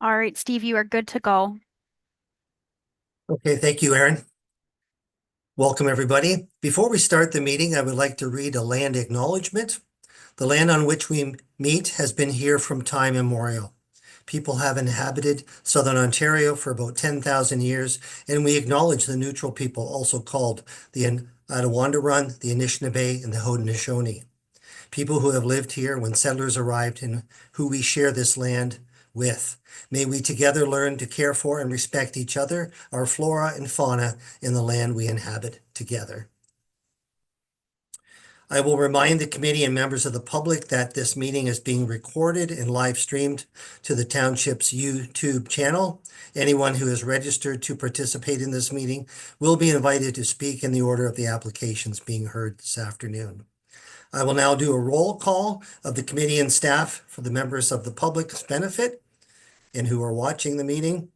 All right, Steve, you are good to go. Okay, thank you, Aaron. Welcome, everybody. Before we start the meeting, I would like to read a land acknowledgement. The land on which we meet has been here from time immemorial. People have inhabited southern Ontario for about 10,000 years, and we acknowledge the neutral people, also called the Attawandarun, the Anishinaabe, and the Haudenosaunee. People who have lived here when settlers arrived and who we share this land with. May we together learn to care for and respect each other, our flora and fauna in the land we inhabit together. I will remind the committee and members of the public that this meeting is being recorded and live streamed to the township's YouTube channel. Anyone who is registered to participate in this meeting will be invited to speak in the order of the applications being heard this afternoon. I will now do a roll call of the committee and staff for the members of the public's benefit and who are watching the meeting.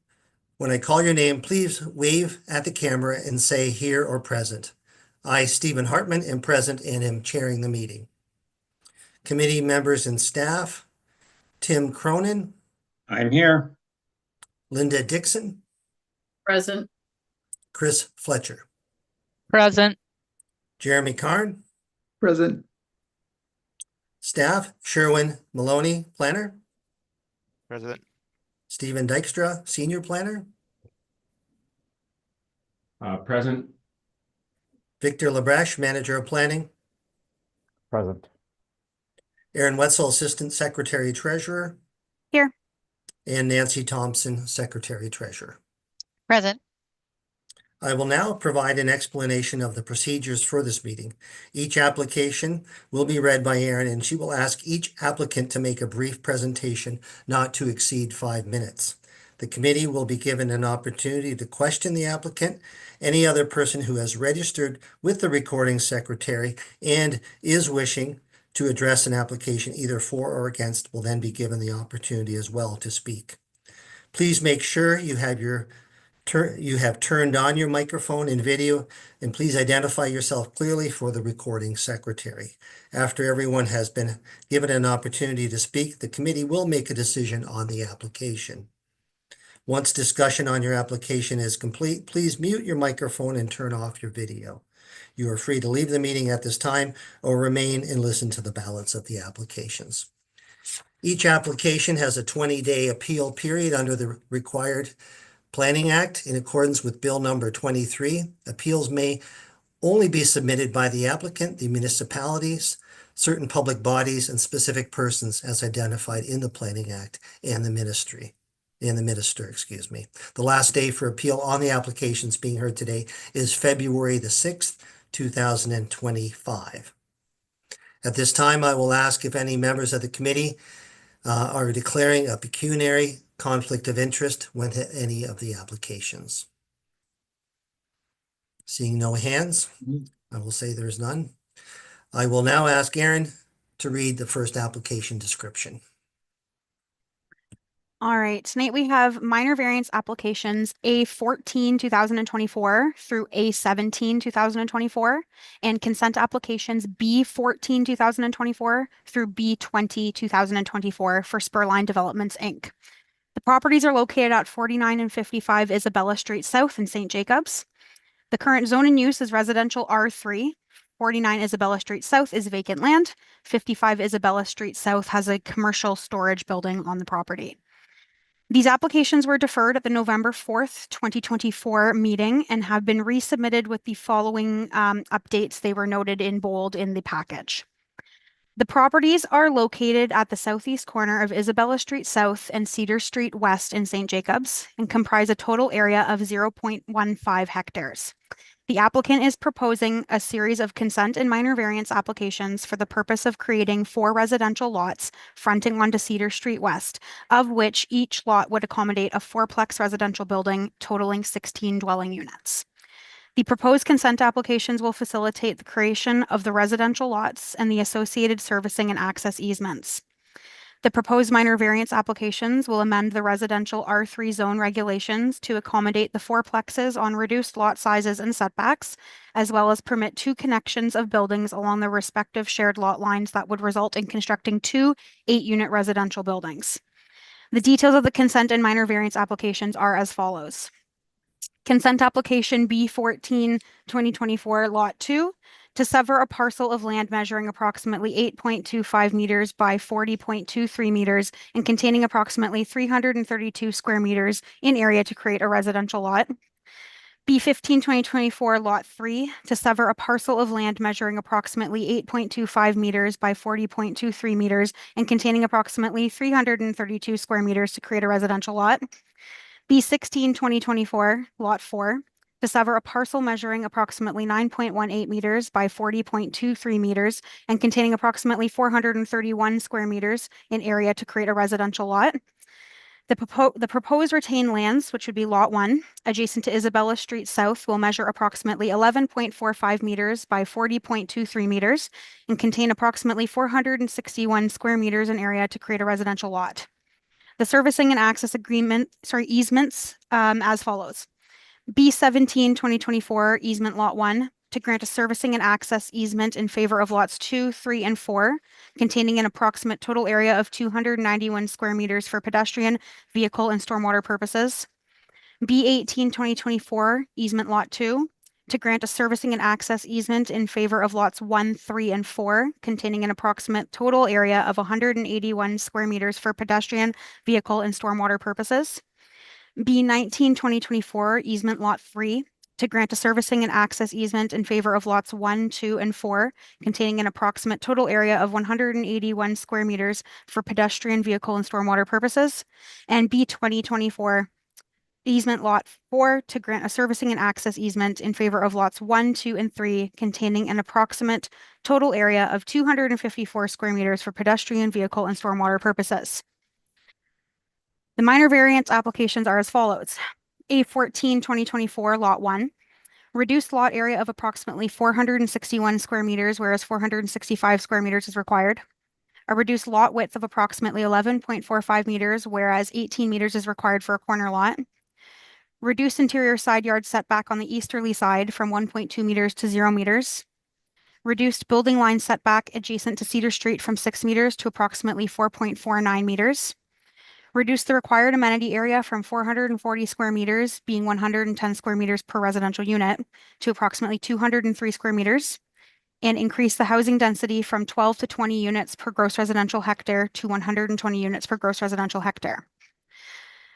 When I call your name, please wave at the camera and say here or present. I, Stephen Hartman, am present and am chairing the meeting. Committee members and staff, Tim Cronin, I'm here. Linda Dixon, Present. Chris Fletcher, Present. Jeremy Karn, Present. staff, Sherwin Maloney, planner, Present. Stephen Dykstra, senior planner, Present. Victor Labrèche, manager of planning, Present. Aaron Wetzel, assistant secretary treasurer, Here. and Nancy Thompson, secretary treasurer. Present. I will now provide an explanation of the procedures for this meeting. Each application will be read by Aaron, and she will ask each applicant to make a brief presentation not to exceed 5 minutes. The committee will be given an opportunity to question the applicant. Any other person who has registered with the recording secretary and is wishing to address an application either for or against will then be given the opportunity as well to speak. Please make sure you have turned on your microphone and video, and please identify yourself clearly for the recording secretary. After everyone has been given an opportunity to speak, the committee will make a decision on the application. Once discussion on your application is complete, please mute your microphone and turn off your video. You are free to leave the meeting at this time or remain and listen to the ballots of the applications. Each application has a 20-day appeal period under the required Planning Act. In accordance with Bill number 23, appeals may only be submitted by the applicant, the municipalities, certain public bodies, and specific persons as identified in the Planning Act and the minister. The last day for appeal on the applications being heard today is February the 6th, 2025. At this time, I will ask if any members of the committee are declaring a pecuniary conflict of interest with any of the applications. Seeing no hands, I will say there's none. I will now ask Aaron to read the first application description. All right, tonight we have minor variance applications A14 2024 through A17 2024 and consent applications B14 2024 through B20 2024 for Spurline Developments, Inc. The properties are located at 49 and 55 Isabella Street South in St. Jacobs. The current zone and use is residential R3. 49 Isabella Street South is vacant land. 55 Isabella Street South has a commercial storage building on the property. These applications were deferred at the November 4th, 2024 meeting and have been resubmitted with the following updates. They were noted in bold in the package. The properties are located at the southeast corner of Isabella Street South and Cedar Street West in St. Jacobs and comprise a total area of 0.15 hectares. The applicant is proposing a series of consent and minor variance applications for the purpose of creating 4 residential lots fronting onto Cedar Street West, of which each lot would accommodate a 4-plex residential building totaling 16 dwelling units. The proposed consent applications will facilitate the creation of the residential lots and the associated servicing and access easements. The proposed minor variance applications will amend the residential R3 zone regulations to accommodate the 4-plexes on reduced lot sizes and setbacks, as well as permit 2 connections of buildings along the respective shared lot lines that would result in constructing 2 8-unit residential buildings. The details of the consent and minor variance applications are as follows. Consent application B14, 2024, Lot 2, to sever a parcel of land measuring approximately 8.25 meters by 40.23 meters and containing approximately 332 square meters in area to create a residential lot. B15, 2024, Lot 3, to sever a parcel of land measuring approximately 8.25 meters by 40.23 meters and containing approximately 332 square meters to create a residential lot. B16, 2024, Lot 4, to sever a parcel measuring approximately 9.18 meters by 40.23 meters and containing approximately 431 square meters in area to create a residential lot. The proposed retained lands, which would be Lot 1, adjacent to Isabella Street South, will measure approximately 11.45 meters by 40.23 meters and contain approximately 461 square meters in area to create a residential lot. The servicing and access easements as follows. B17, 2024, easement Lot 1, to grant a servicing and access easement in favor of lots 2, 3, and 4, containing an approximate total area of 291 square meters for pedestrian, vehicle, and stormwater purposes. B18, 2024, easement Lot 2, to grant a servicing and access easement in favor of lots 1, 3, and 4, containing an approximate total area of 181 square meters for pedestrian, vehicle, and stormwater purposes. B19, 2024, easement Lot 3, to grant a servicing and access easement in favor of lots 1, 2, and 4, containing an approximate total area of 181 square meters for pedestrian, vehicle, and stormwater purposes. And B20, 24, easement Lot 4, to grant a servicing and access easement in favor of lots 1, 2, and 3, containing an approximate total area of 254 square meters for pedestrian, vehicle, and stormwater purposes. The minor variance applications are as follows. A14, 2024, Lot 1, reduced lot area of approximately 461 square meters, whereas 465 square meters is required. A reduced lot width of approximately 11.45 meters, whereas 18 meters is required for a corner lot. Reduced interior side yard setback on the easterly side from 1.2 meters to 0 meters. Reduced building line setback adjacent to Cedar Street from 6 meters to approximately 4.49 meters. Reduce the required amenity area from 440 square meters, being 110 square meters per residential unit, to approximately 203 square meters, and increase the housing density from 12 to 20 units per gross residential hectare to 120 units per gross residential hectare.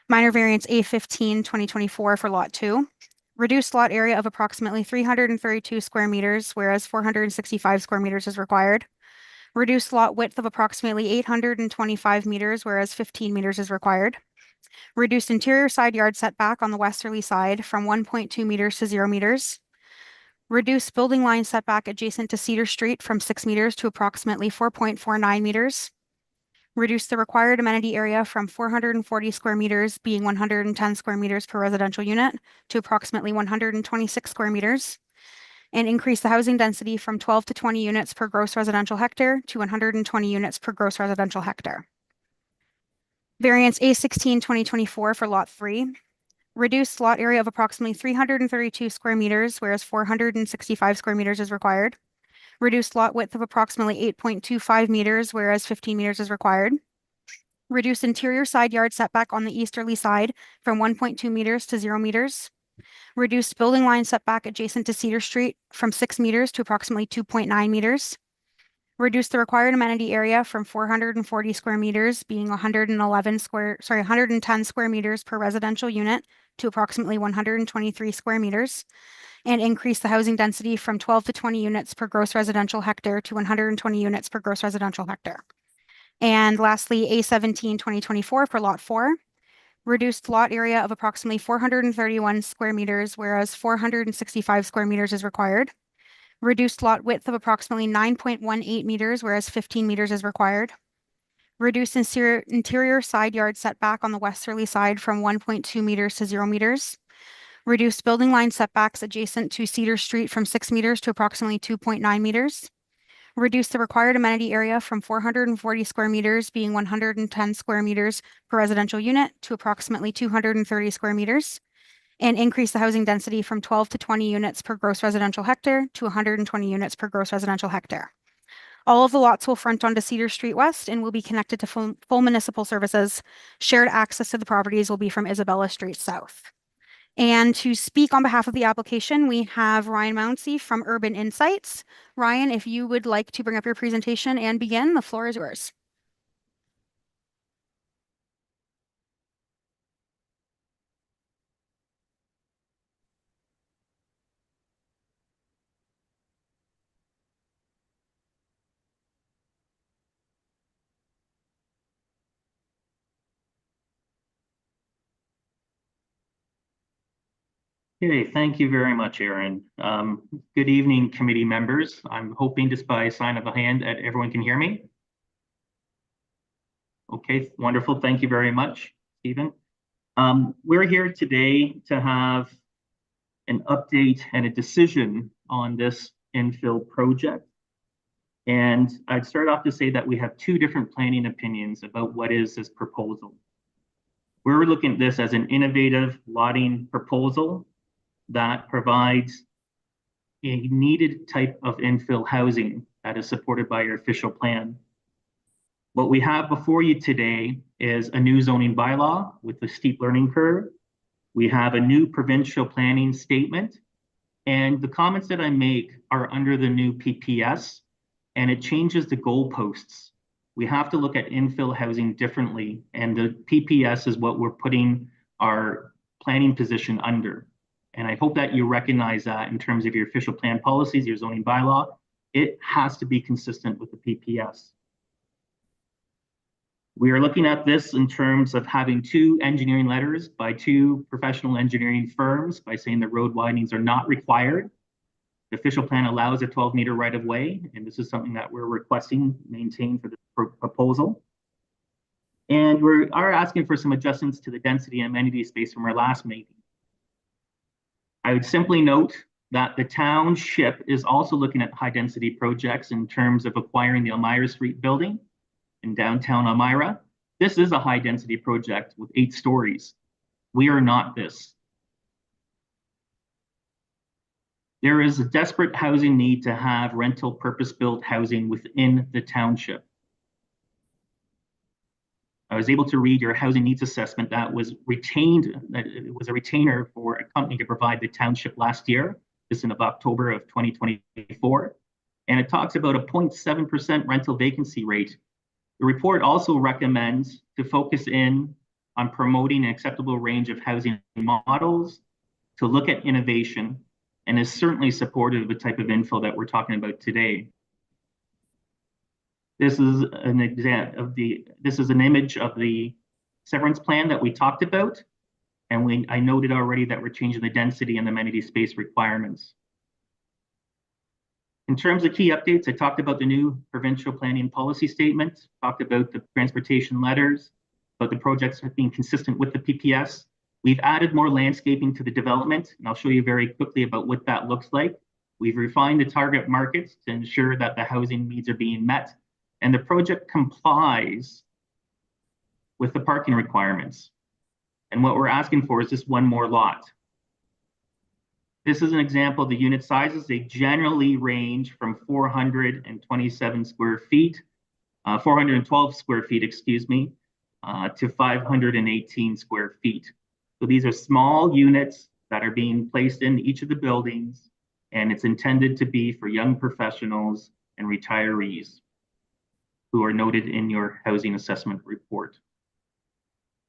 Minor variance A15, 2024 for Lot 2, reduced lot area of approximately 332 square meters, whereas 465 square meters is required. Reduced lot width of approximately 825 meters, whereas 15 meters is required. Reduced interior side yard setback on the westerly side from 1.2 meters to 0 meters. Reduced building line setback adjacent to Cedar Street from 6 meters to approximately 4.49 meters. Reduce the required amenity area from 440 square meters, being 110 square meters per residential unit, to approximately 126 square meters. And increase the housing density from 12 to 20 units per gross residential hectare to 120 units per gross residential hectare. Variance A16, 2024 for Lot 3, reduced lot area of approximately 332 square meters, whereas 465 square meters is required. Reduced lot width of approximately 8.25 meters, whereas 15 meters is required. Reduce interior side yard setback on the easterly side from 1.2 meters to 0 meters. Reduced building line setback adjacent to Cedar Street from 6 meters to approximately 2.9 meters. Reduce the required amenity area from 440 square meters, being 110 square meters per residential unit, to approximately 123 square meters. And increase the housing density from 12 to 20 units per gross residential hectare to 120 units per gross residential hectare. And lastly, A17, 2024 for Lot 4, reduced lot area of approximately 431 square meters, whereas 465 square meters is required. Reduced lot width of approximately 9.18 meters, whereas 15 meters is required. Reduced interior side yard setback on the westerly side from 1.2 meters to 0 meters. Reduced building line setbacks adjacent to Cedar Street from 6 meters to approximately 2.9 meters. Reduce the required amenity area from 440 square meters, being 110 square meters per residential unit, to approximately 230 square meters. And increase the housing density from 12 to 20 units per gross residential hectare to 120 units per gross residential hectare. All of the lots will front onto Cedar Street West and will be connected to full municipal services. Shared access to the properties will be from Isabella Street South. And to speak on behalf of the application, we have Ryan Mounsey from Urban Insights. Ryan, if you would like to bring up your presentation and begin, the floor is yours. Okay, thank you very much, Aaron. Good evening, committee members. I'm hoping just by a sign of a hand that everyone can hear me. Okay, wonderful. Thank you very much, Stephen. We're here today to have an update and a decision on this infill project. And I'd start off to say that we have two different planning opinions about what is this proposal. We're looking at this as an innovative lotting proposal that provides a needed type of infill housing that is supported by your official plan. What we have before you today is a new zoning bylaw with a steep learning curve. We have a new provincial planning statement, and the comments that I make are under the new PPS, and it changes the goalposts. We have to look at infill housing differently, and the PPS is what we're putting our planning position under. And I hope that you recognize that in terms of your official plan policies, your zoning bylaw, it has to be consistent with the PPS. We are looking at this in terms of having two engineering letters by two professional engineering firms by saying the road widenings are not required. The official plan allows a 12-meter right-of-way, and this is something that we're requesting maintain for the proposal. And we are asking for some adjustments to the density and amenity space from our last meeting. I would simply note that the township is also looking at high density projects in terms of acquiring the Elmira Street building in downtown Elmira. This is a high density project with 8 stories. We are not this. There is a desperate housing need to have rental purpose-built housing within the township. I was able to read your housing needs assessment that was retained, that it was a retainer for a company to provide the township last year, this in October of 2024. And it talks about a 0.7% rental vacancy rate. The report also recommends to focus in on promoting an acceptable range of housing models, to look at innovation, and is certainly supportive of the type of infill that we're talking about today. This is an image of the severance plan that we talked about. And I noted already that we're changing the density and the amenity space requirements. In terms of key updates, I talked about the new provincial planning policy statement, talked about the transportation letters, about the projects being consistent with the PPS. We've added more landscaping to the development, and I'll show you very quickly about what that looks like. We've refined the target markets to ensure that the housing needs are being met, and the project complies with the parking requirements. And what we're asking for is just one more lot. This is an example of the unit sizes. They generally range from 427 square feet, 412 square feet, excuse me, to 518 square feet. So these are small units that are being placed in each of the buildings, and it's intended to be for young professionals and retirees who are noted in your housing assessment report.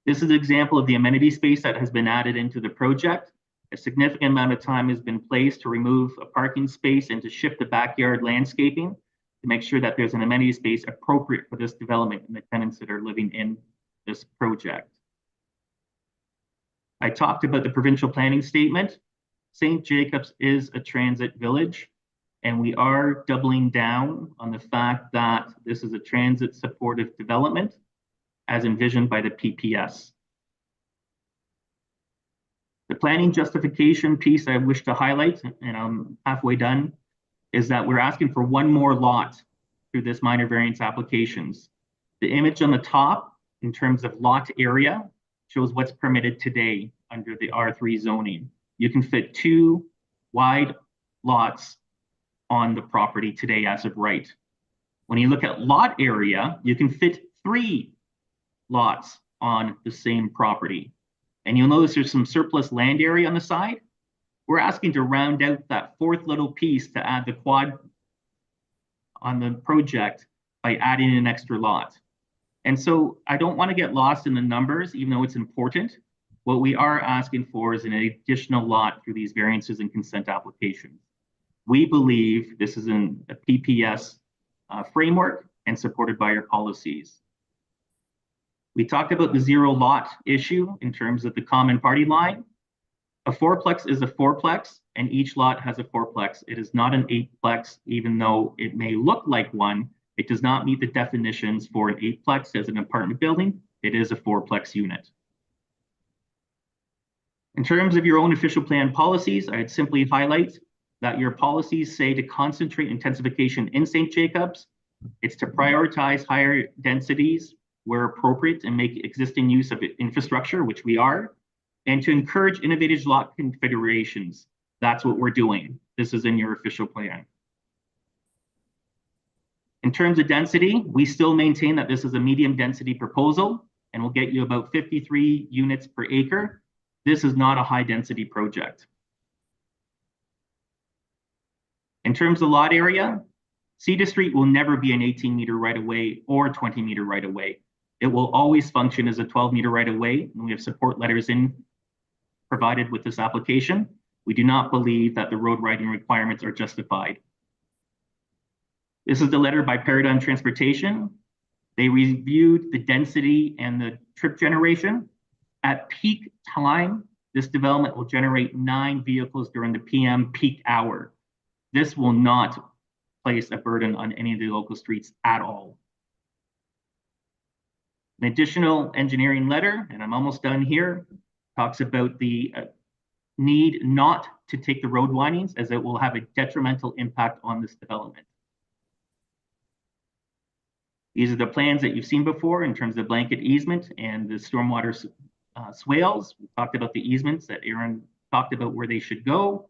This is an example of the amenity space that has been added into the project. A significant amount of time has been placed to remove a parking space and to shift the backyard landscaping to make sure that there's an amenity space appropriate for this development and the tenants that are living in this project. I talked about the provincial planning statement. St. Jacobs is a transit village, and we are doubling down on the fact that this is a transit supportive development as envisioned by the PPS. The planning justification piece I wish to highlight, and I'm halfway done, is that we're asking for one more lot through this minor variance applications. The image on the top, in terms of lot area, shows what's permitted today under the R3 zoning. You can fit 2 wide lots on the property today as of right. When you look at lot area, you can fit 3 lots on the same property. And you'll notice there's some surplus land area on the side. We're asking to round out that 4th little piece to add the quad on the project by adding an extra lot. And so I don't want to get lost in the numbers, even though it's important. What we are asking for is an additional lot through these variances and consent applications. We believe this is in a PPS framework and supported by our policies. We talked about the 0 lot issue in terms of the common party line. A 4-plex is a 4-plex, and each lot has a 4-plex. It is not an 8-plex, even though it may look like one. It does not meet the definitions for an 8-plex as an apartment building. It is a 4-plex unit. In terms of your own official plan policies, I'd simply highlight that your policies say to concentrate intensification in St. Jacobs. It's to prioritize higher densities where appropriate and make existing use of infrastructure, which we are, and to encourage innovative lot configurations. That's what we're doing. This is in your official plan. In terms of density, we still maintain that this is a medium density proposal and will get you about 53 units per acre. This is not a high density project. In terms of lot area, Cedar Street will never be an 18-meter right-of-way or 20-meter right-of-way. It will always function as a 12-meter right-of-way, and we have support letters provided with this application. We do not believe that the road widening requirements are justified. This is the letter by Paradigm Transportation. They reviewed the density and the trip generation. At peak time, this development will generate 9 vehicles during the PM peak hour. This will not place a burden on any of the local streets at all. An additional engineering letter, and I'm almost done here, talks about the need not to take the road windings as it will have a detrimental impact on this development. These are the plans that you've seen before in terms of blanket easement and the stormwater swales. We talked about the easements that Aaron talked about where they should go.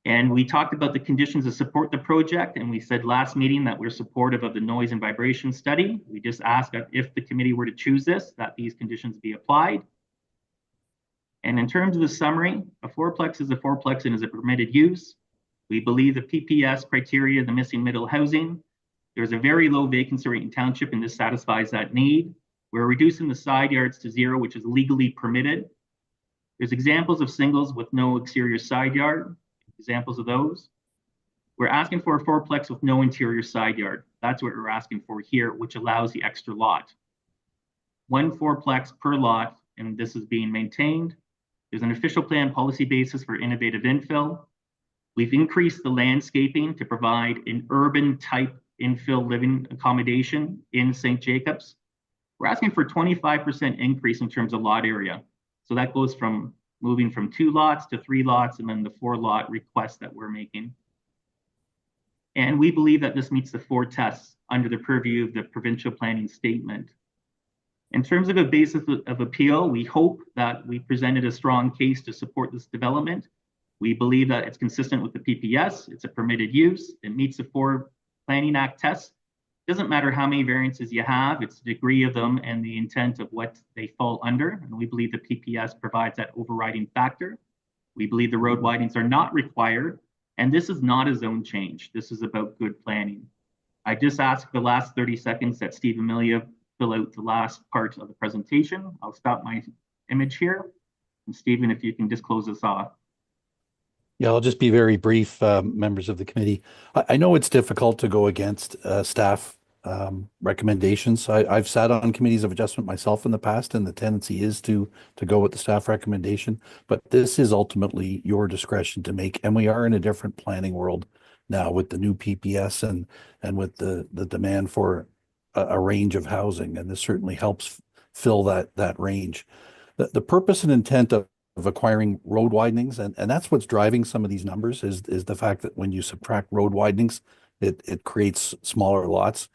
And we talked about the conditions to support the project. And we said last meeting that we're supportive of the noise and vibration study. We just asked that if the committee were to choose this, that these conditions be applied. And in terms of the summary, a 4-plex is a 4-plex and is a permitted use. We believe the PPS criteria, the missing middle housing, there's a very low vacancy rate in township and this satisfies that need. We're reducing the side yards to 0, which is legally permitted. There's examples of singles with no exterior side yard, examples of those. We're asking for a 4-plex with no interior side yard. That's what we're asking for here, which allows the extra lot. 1 4-plex per lot, and this is being maintained. There's an official plan policy basis for innovative infill. We've increased the landscaping to provide an urban type infill living accommodation in St. Jacobs. We're asking for 25% increase in terms of lot area. So that goes from moving from 2 lots to 3 lots and then the 4-lot request that we're making. And we believe that this meets the 4 tests under the purview of the provincial planning statement. In terms of a basis of appeal, we hope that we presented a strong case to support this development. We believe that it's consistent with the PPS, it's a permitted use, it meets the 4 Planning Act tests. Doesn't matter how many variances you have, it's the degree of them and the intent of what they fall under. And we believe the PPS provides that overriding factor. We believe the road widenings are not required. And this is not a zone change. This is about good planning. I just asked the last 30 seconds that Steve Amelia fill out the last part of the presentation. I'll stop my image here. And Stephen, if you can just close us off. Yeah, I'll just be very brief, members of the committee. I know it's difficult to go against staff recommendations. I've sat on committees of adjustment myself in the past, and the tendency is to go with the staff recommendation. But this is ultimately your discretion to make, and we are in a different planning world now with the new PPS and with the demand for a range of housing, and this certainly helps fill that range. The purpose and intent of acquiring road widenings, and that's what's driving some of these numbers, is the fact that when you subtract road widenings, it creates smaller lots.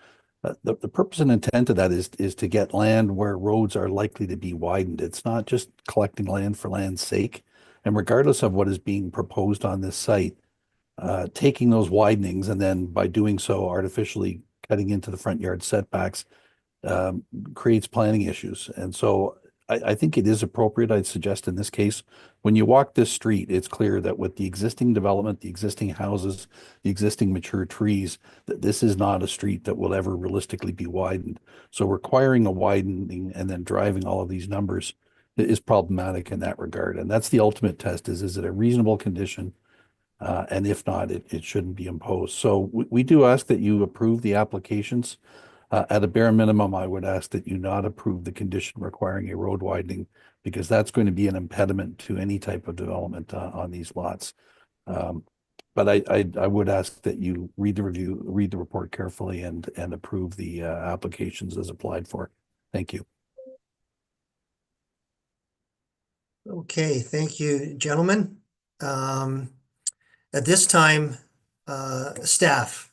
The purpose and intent of that is to get land where roads are likely to be widened. It's not just collecting land for land's sake. And regardless of what is being proposed on this site, taking those widenings and then by doing so artificially cutting into the front yard setbacks creates planning issues. And so I think it is appropriate, I'd suggest in this case, when you walk this street, it's clear that with the existing development, the existing houses, the existing mature trees, that this is not a street that will ever realistically be widened. So requiring a widening and then driving all of these numbers is problematic in that regard. And that's the ultimate test is it a reasonable condition? And if not, it shouldn't be imposed. So we do ask that you approve the applications. At a bare minimum, I would ask that you not approve the condition requiring a road widening because that's going to be an impediment to any type of development on these lots. But I would ask that you read the report carefully and approve the applications as applied for. Thank you. Okay, thank you, gentlemen. At this time, staff,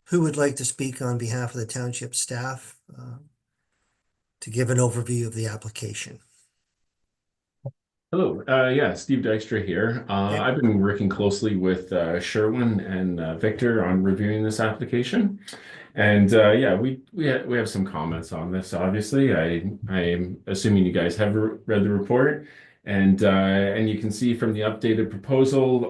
who would like to speak on behalf of the township staff to give an overview of the application? Hello, yeah, Steve Dykstra here. I've been working closely with Sherwin and Victor on reviewing this application. And yeah, we have some comments on this, obviously. I'm assuming you guys have read the report. And you can see from the updated proposal,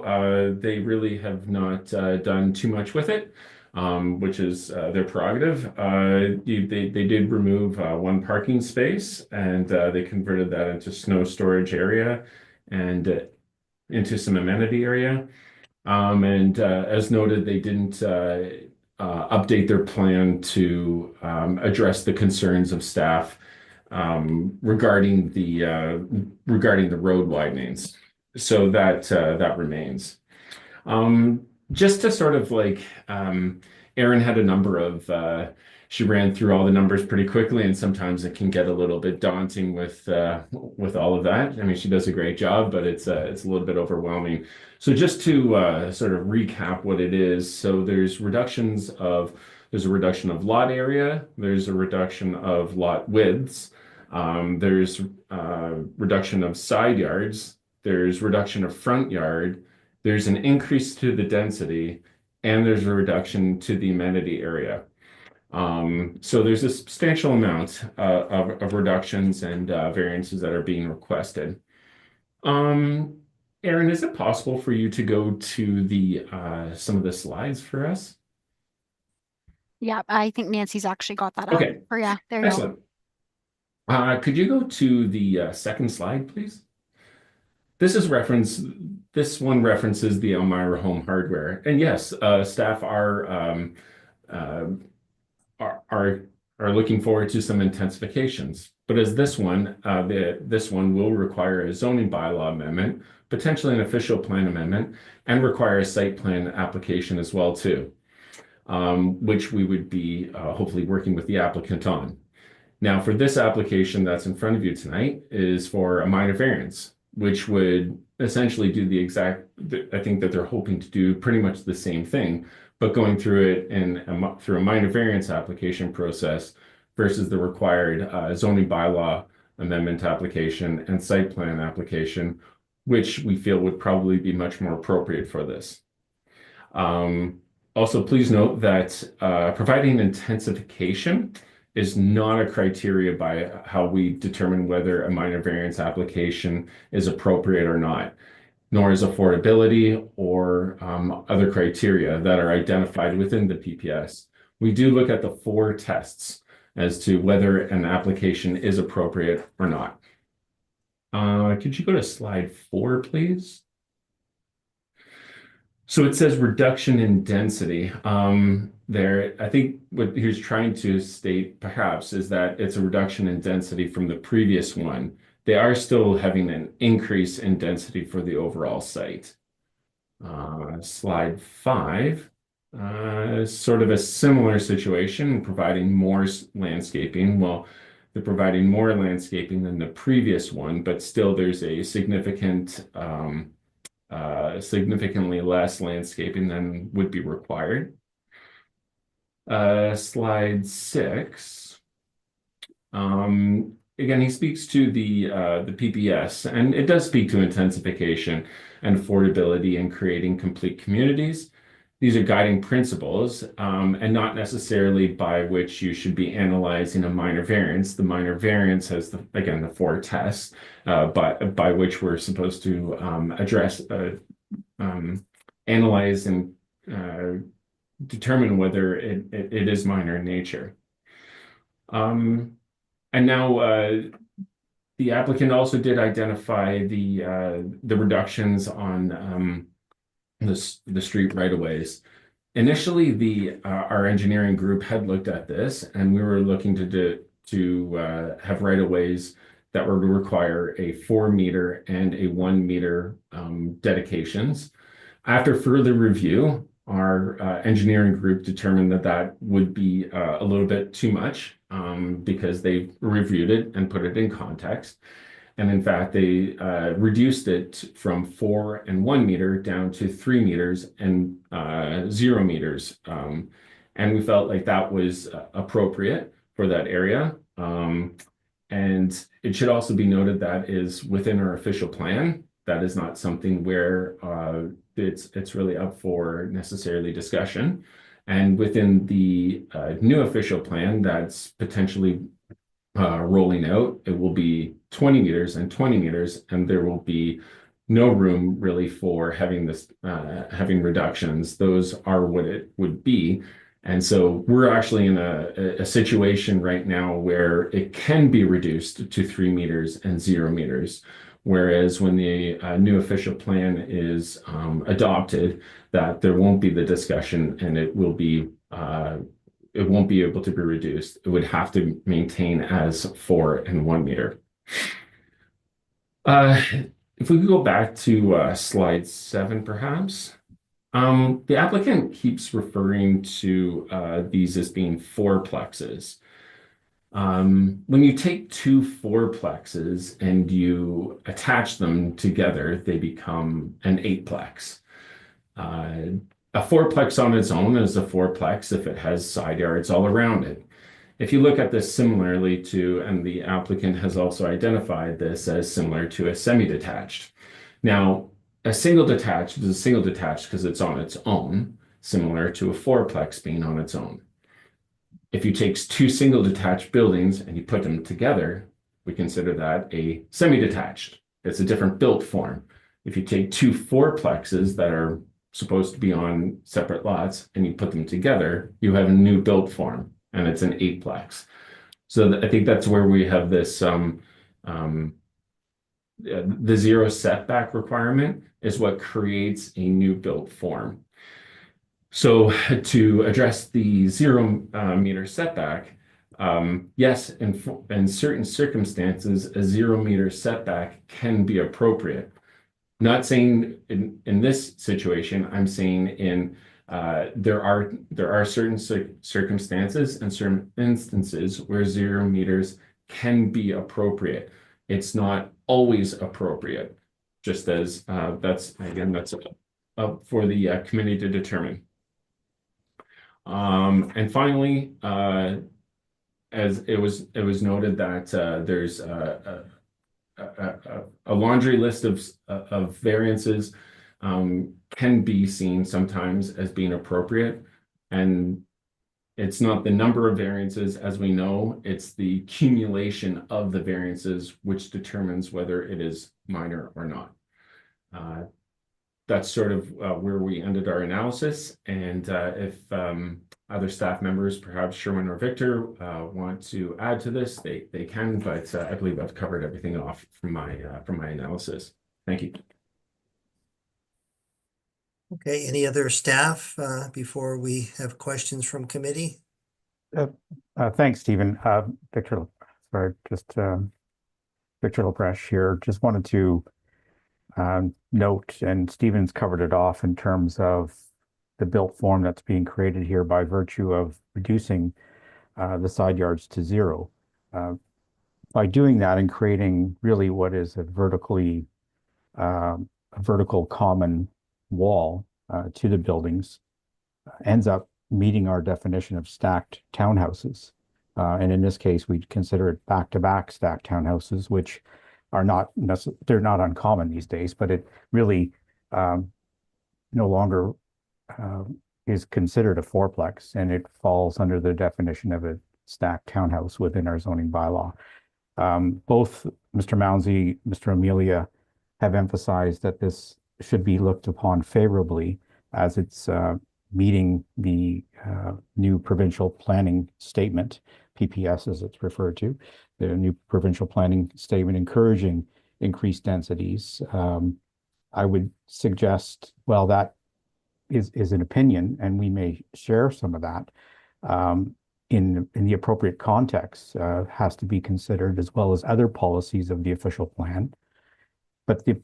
they really have not done too much with it. Which is their prerogative. They did remove one parking space and they converted that into snow storage area and into some amenity area. And as noted, they didn't update their plan to address the concerns of staff regarding the road widenings. So that remains. Just to sort of like, Erin had a number of, she ran through all the numbers pretty quickly, and sometimes it can get a little bit daunting with all of that. I mean, she does a great job, but it's a little bit overwhelming. So just to sort of recap what it is, so there's a reduction of lot area, there's a reduction of lot widths, there's reduction of side yards, there's reduction of front yard, there's an increase to the density, and there's a reduction to the amenity area. So there's a substantial amount of reductions and variances that are being requested. Erin, is it possible for you to go to the some of the slides for us? Yeah, I think Nancy's actually got that Okay. up. Or yeah, there you go. Excellent. Could you go to the second slide, please? This one references the Elmira Home Hardware, and yes, staff are looking forward to some intensifications. But as this one will require a zoning bylaw amendment, potentially an official plan amendment, and require a site plan application as well too, which we would be hopefully working with the applicant on. Now, for this application that's in front of you tonight is for a minor variance, which would essentially do the exact, I think that they're hoping to do pretty much the same thing, but going through it through a minor variance application process versus the required zoning bylaw amendment application and site plan application, which we feel would probably be much more appropriate for this. Also, please note that providing intensification is not a criteria by how we determine whether a minor variance application is appropriate or not, nor is affordability or other criteria that are identified within the PPS. We do look at the 4 tests as to whether an application is appropriate or not. Could you go to slide 4, please? So it says reduction in density. There, I think what he's trying to state perhaps is that it's a reduction in density from the previous one. They are still having an increase in density for the overall site. Slide 5, sort of a similar situation, providing more landscaping. Well, they're providing more landscaping than the previous one, but still there's a significantly less landscaping than would be required. Slide 6. again, he speaks to the PPS, and it does speak to intensification and affordability and creating complete communities. These are guiding principles, and not necessarily by which you should be analyzing a minor variance. The minor variance has again the 4 tests, by which we're supposed to address, analyze, and determine whether it is minor in nature. And now the applicant also did identify the reductions on the street right-of-ways. Initially, our engineering group had looked at this, and we were looking to have right-of-ways that would require a 4-meter and a 1-meter dedications. After further review, our engineering group determined that would be a little bit too much, because they reviewed it and put it in context. And in fact, they reduced it from 4 and 1 meter down to 3 meters and 0 meters. And we felt like that was appropriate for that area. And it should also be noted that is within our official plan. That is not something where it's really up for necessarily discussion. And within the new official plan that's potentially rolling out, it will be 20 meters and 20 meters, and there will be no room really for having reductions. Those are what it would be. And so we're actually in a situation right now where it can be reduced to 3 meters and 0 meters. Whereas when the new official plan is adopted, that there won't be the discussion, and it won't be able to be reduced. It would have to maintain as 4 and 1 meter. If we could go back to slide 7, perhaps. The applicant keeps referring to these as being 4-plexes. When you take 2 4-plexes and you attach them together, they become an 8-plex. A 4-plex on its own is a 4-plex if it has side yards all around it. If you look at this similarly to, and the applicant has also identified this as similar to a semi-detached. Now, a single detached is a single detached because it's on its own, similar to a 4-plex being on its own. If you take 2 single detached buildings and you put them together, we consider that a semi-detached. It's a different built form. If you take 2 4-plexes that are supposed to be on separate lots and you put them together, you have a new built form, and it's an 8-plex. So I think that's where we have this, the 0 setback requirement is what creates a new built form. So to address the 0 meter setback, yes, in certain circumstances, a 0 meter setback can be appropriate. Not saying in this situation, I'm saying in there are certain circumstances and certain instances where 0 meters can be appropriate. It's not always appropriate, just as that's up for the committee to determine. And finally, as it was noted that there's a laundry list of variances can be seen sometimes as being appropriate, and it's not the number of variances, as we know, it's the accumulation of the variances which determines whether it is minor or not. That's sort of where we ended our analysis. And if other staff members, perhaps Sherwin or Victor, want to add to this, they can. But I believe I've covered everything off from my analysis. Thank you. Okay, any other staff before we have questions from committee? Thanks, Stephen. Victor LaPreche here. Just wanted to note, and Stephen's covered it off in terms of the built form that's being created here by virtue of reducing the side yards to 0. By doing that and creating really what is a vertical common wall to the buildings, ends up meeting our definition of stacked townhouses. And in this case, we'd consider it back-to-back stacked townhouses, which are not they're not uncommon these days, but it really no longer is considered a fourplex, and it falls under the definition of a stacked townhouse within our zoning bylaw. Both Mr. Mounsey, Mr. Amelia have emphasized that this should be looked upon favorably as it's meeting the new provincial planning statement, PPS as it's referred to, the new provincial planning statement encouraging increased densities. I would suggest, well, that is an opinion, and we may share some of that in the appropriate context, has to be considered, as well as other policies of the official plan. But the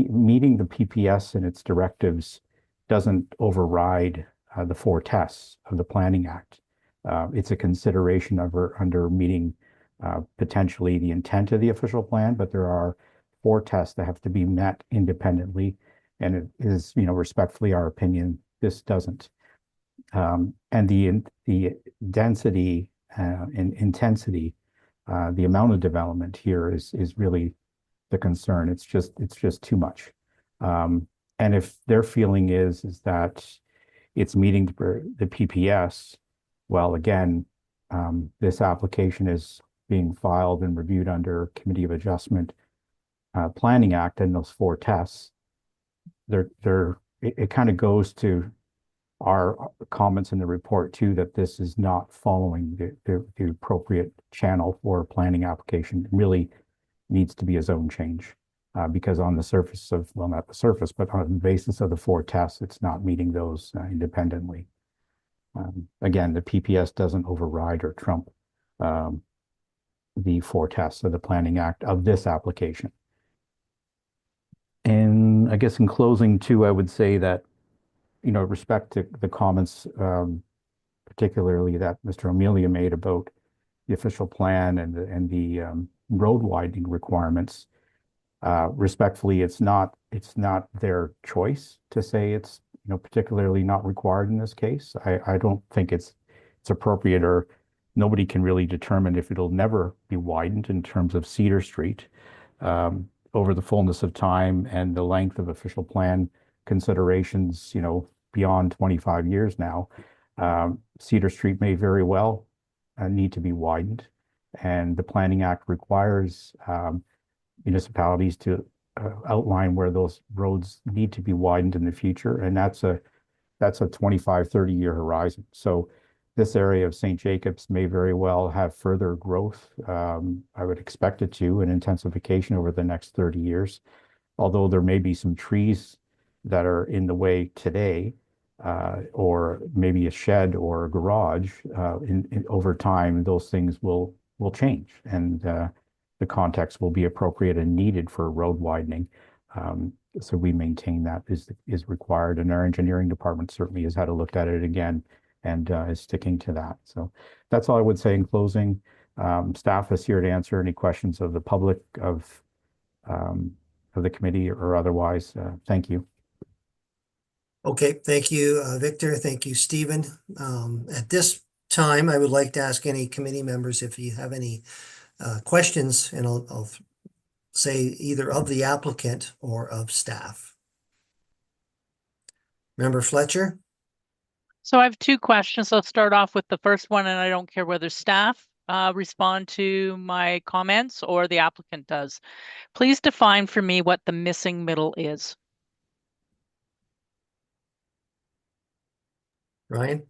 meeting the PPS and its directives doesn't override the 4 tests of the Planning Act. It's a consideration of under meeting potentially the intent of the official plan, but there are 4 tests that have to be met independently. And it is, respectfully our opinion, this doesn't. And the density and intensity, the amount of development here is really the concern. It's just too much. And if their feeling is that it's meeting the PPS, well, again, this application is being filed and reviewed under Committee of Adjustment Planning Act, and those 4 tests. It kind of goes to our comments in the report too, that this is not following the appropriate channel for a planning application. It really needs to be a zone change because on the surface of, well, not the surface, but on the basis of the 4 tests, it's not meeting those independently. Again, the PPS doesn't override or trump the 4 tests of the Planning Act of this application. And I guess in closing too, I would say that, respect to the comments, particularly that Mr. Amelia made about the official plan and the road widening requirements. Respectfully, it's not their choice to say it's particularly not required in this case. I don't think it's appropriate, or nobody can really determine if it'll never be widened in terms of Cedar Street. Over the fullness of time and the length of official plan considerations, beyond 25 years now, Cedar Street may very well need to be widened. And the Planning Act requires municipalities to outline where those roads need to be widened in the future. And that's a 25, 30-year horizon. So this area of St. Jacobs may very well have further growth. I would expect it to, an intensification over the next 30 years. Although there may be some trees that are in the way today, or maybe a shed or a garage, over time, those things will change, and the context will be appropriate and needed for road widening. So we maintain that is required, and our engineering department certainly has had a look at it again and is sticking to that. So that's all I would say in closing. Staff is here to answer any questions of the public, of the committee, or otherwise. Thank you. Okay, thank you, Victor. Thank you, Stephen. At this time, I would like to ask any committee members if you have any questions, and I'll say either of the applicant or of staff. Member Fletcher? So I have 2 questions. I'll start off with the first one, and I don't care whether staff respond to my comments or the applicant does. Please define for me what the missing middle is. Ryan?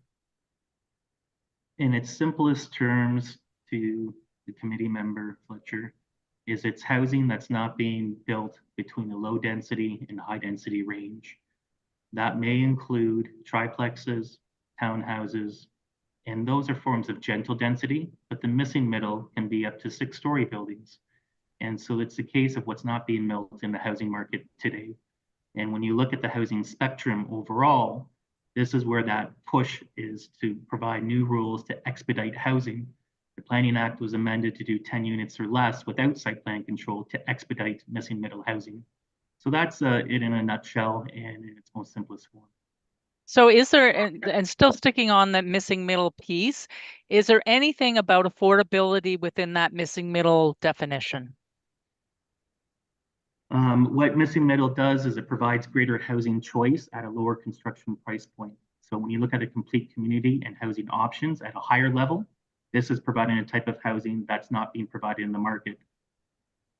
In its simplest terms to the committee member, Fletcher, is it's housing that's not being built between the low density and high density range. That may include triplexes, townhouses, and those are forms of gentle density, but the missing middle can be up to 6-story buildings. And so it's a case of what's not being built in the housing market today. And when you look at the housing spectrum overall, this is where that push is to provide new rules to expedite housing. The Planning Act was amended to do 10 units or less without site plan control to expedite missing middle housing. So that's it in a nutshell and in its most simplest form. So is there, and still sticking on that missing middle piece, is there anything about affordability within that missing middle definition? What missing middle does is it provides greater housing choice at a lower construction price point. So when you look at a complete community and housing options at a higher level, this is providing a type of housing that's not being provided in the market.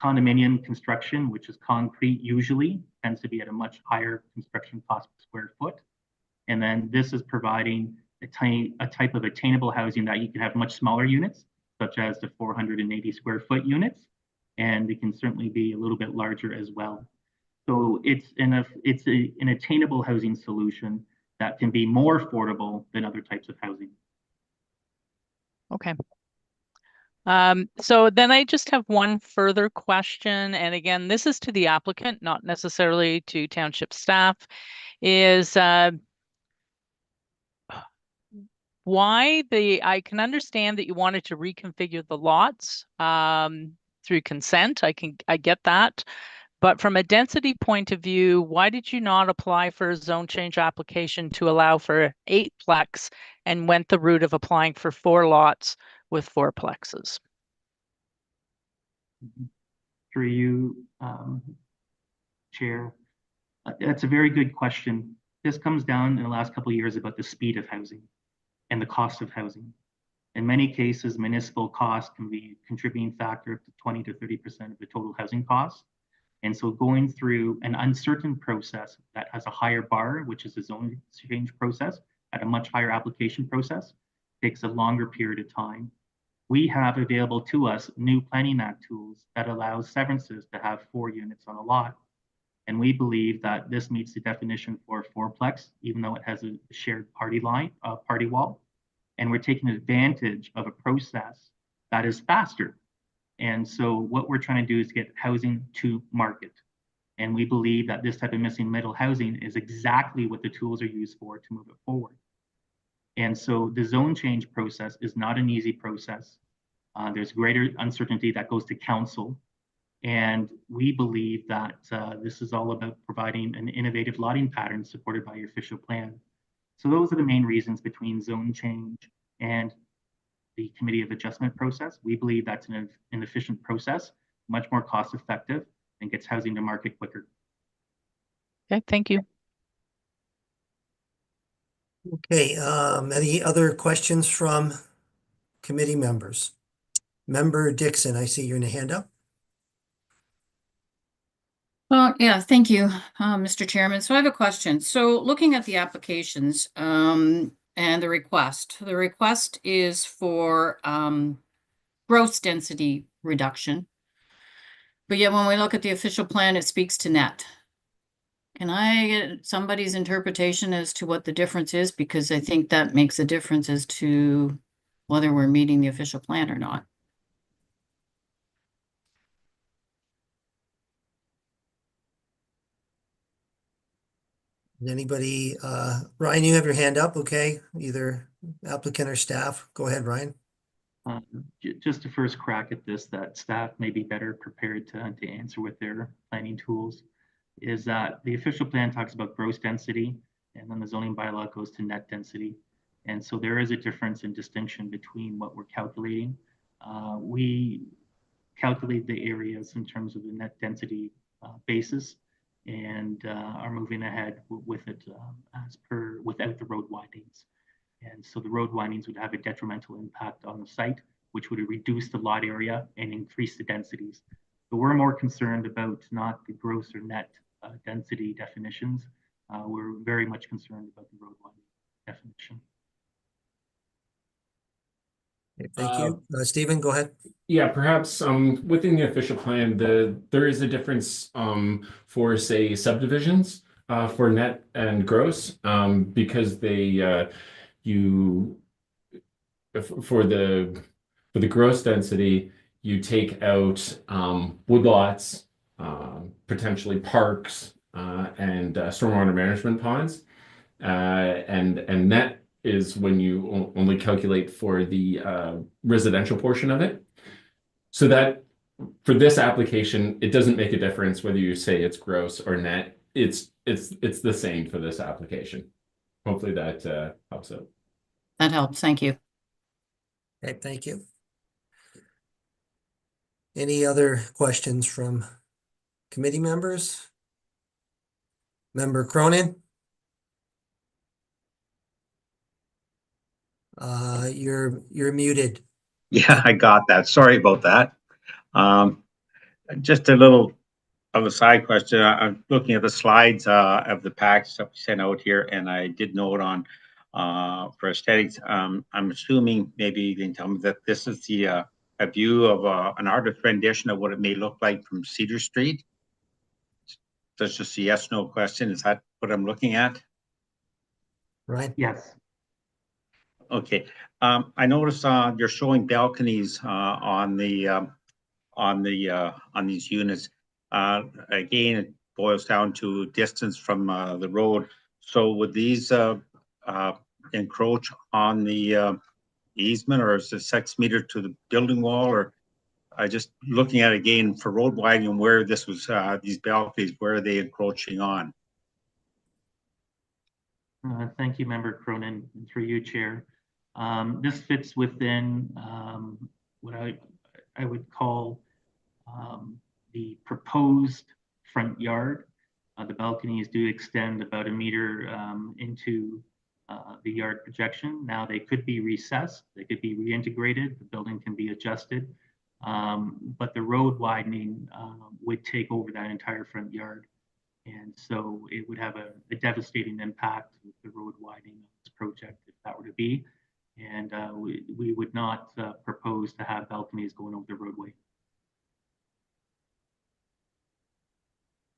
Condominium construction, which is concrete usually, tends to be at a much higher construction cost per square foot. And then this is providing a type of attainable housing that you can have much smaller units, such as the 480 square foot units, and it can certainly be a little bit larger as well. So it's an attainable housing solution that can be more affordable than other types of housing. Okay. So then I just have one further question, and again, this is to the applicant, not necessarily to township staff, is why I can understand that you wanted to reconfigure the lots through consent. I get that. But from a density point of view, why did you not apply for a zone change application to allow for 8-plex and went the route of applying for 4 lots with 4 plexes? Through you, Chair. That's a very good question. This comes down in the last couple of years about the speed of housing and the cost of housing. In many cases, municipal costs can be a contributing factor to 20 to 30% of the total housing costs. And so going through an uncertain process that has a higher bar, which is a zone change process at a much higher application process, takes a longer period of time. We have available to us new Planning Act tools that allows severances to have 4 units on a lot. And we believe that this meets the definition for a 4-plex, even though it has a shared party wall. And we're taking advantage of a process that is faster. And so what we're trying to do is get housing to market. And we believe that this type of missing middle housing is exactly what the tools are used for to move it forward. And so the zone change process is not an easy process. There's greater uncertainty that goes to council. And we believe that this is all about providing an innovative lotting pattern supported by your official plan. So those are the main reasons between zone change and the Committee of Adjustment process. We believe that's an efficient process, much more cost effective, and gets housing to market quicker. Okay, thank you. Okay, any other questions from committee members? Member Dixon, I see your hand up. Well, yeah, thank you, Mr. Chairman. So I have a question. So looking at the applications and the request is for gross density reduction. But yet when we look at the official plan, it speaks to net. Can I get somebody's interpretation as to what the difference is? Because I think that makes a difference as to whether we're meeting the official plan or not. Anybody, Ryan, you have your hand up, okay? Either applicant or staff. Go ahead, Ryan. Just a first crack at this, that staff may be better prepared to answer with their planning tools, is that the official plan talks about gross density, and then the zoning bylaw goes to net density. And so there is a difference in distinction between what we're calculating. We calculate the areas in terms of the net density basis, and are moving ahead with it as per without the road windings. And so the road windings would have a detrimental impact on the site, which would reduce the lot area and increase the densities. So we're more concerned about not the gross or net density definitions. We're very much concerned about the road winding definition. Thank you. Stephen, go ahead. Yeah, perhaps within the official plan, there is a difference for, say, subdivisions for net and gross because they for the gross density, you take out woodlots, potentially parks, and stormwater management ponds, and net is when you only calculate for the residential portion of it. So that for this application, it doesn't make a difference whether you say it's gross or net. It's the same for this application. hopefully that helps out. That helps. Thank you. Okay, thank you. Any other questions from committee members? Member Cronin? You're muted. Yeah, I got that. Sorry about that. Just a little of a side question. I'm looking at the slides of the packs that we sent out here, and I did note on for aesthetics. I'm assuming maybe you can tell me that this is the a view of an artist rendition of what it may look like from Cedar Street. That's just a yes/no question. Is that what I'm looking at? Right. Yes. Okay. I noticed you're showing balconies on these units. Again, it boils down to distance from the road. So would these encroach on the easement, or is it 6 meters to the building wall? Or I just looking at it again for road widening, where this was these balconies, where are they encroaching on? Thank you, Member Cronin, and through you, Chair. This fits within what I would call the proposed front yard. The balconies do extend about 1 meter into the yard projection. Now they could be recessed, they could be reintegrated, the building can be adjusted, but the road widening would take over that entire front yard. And so it would have a devastating impact with the road widening of this project if that were to be. And we would not propose to have balconies going over the roadway.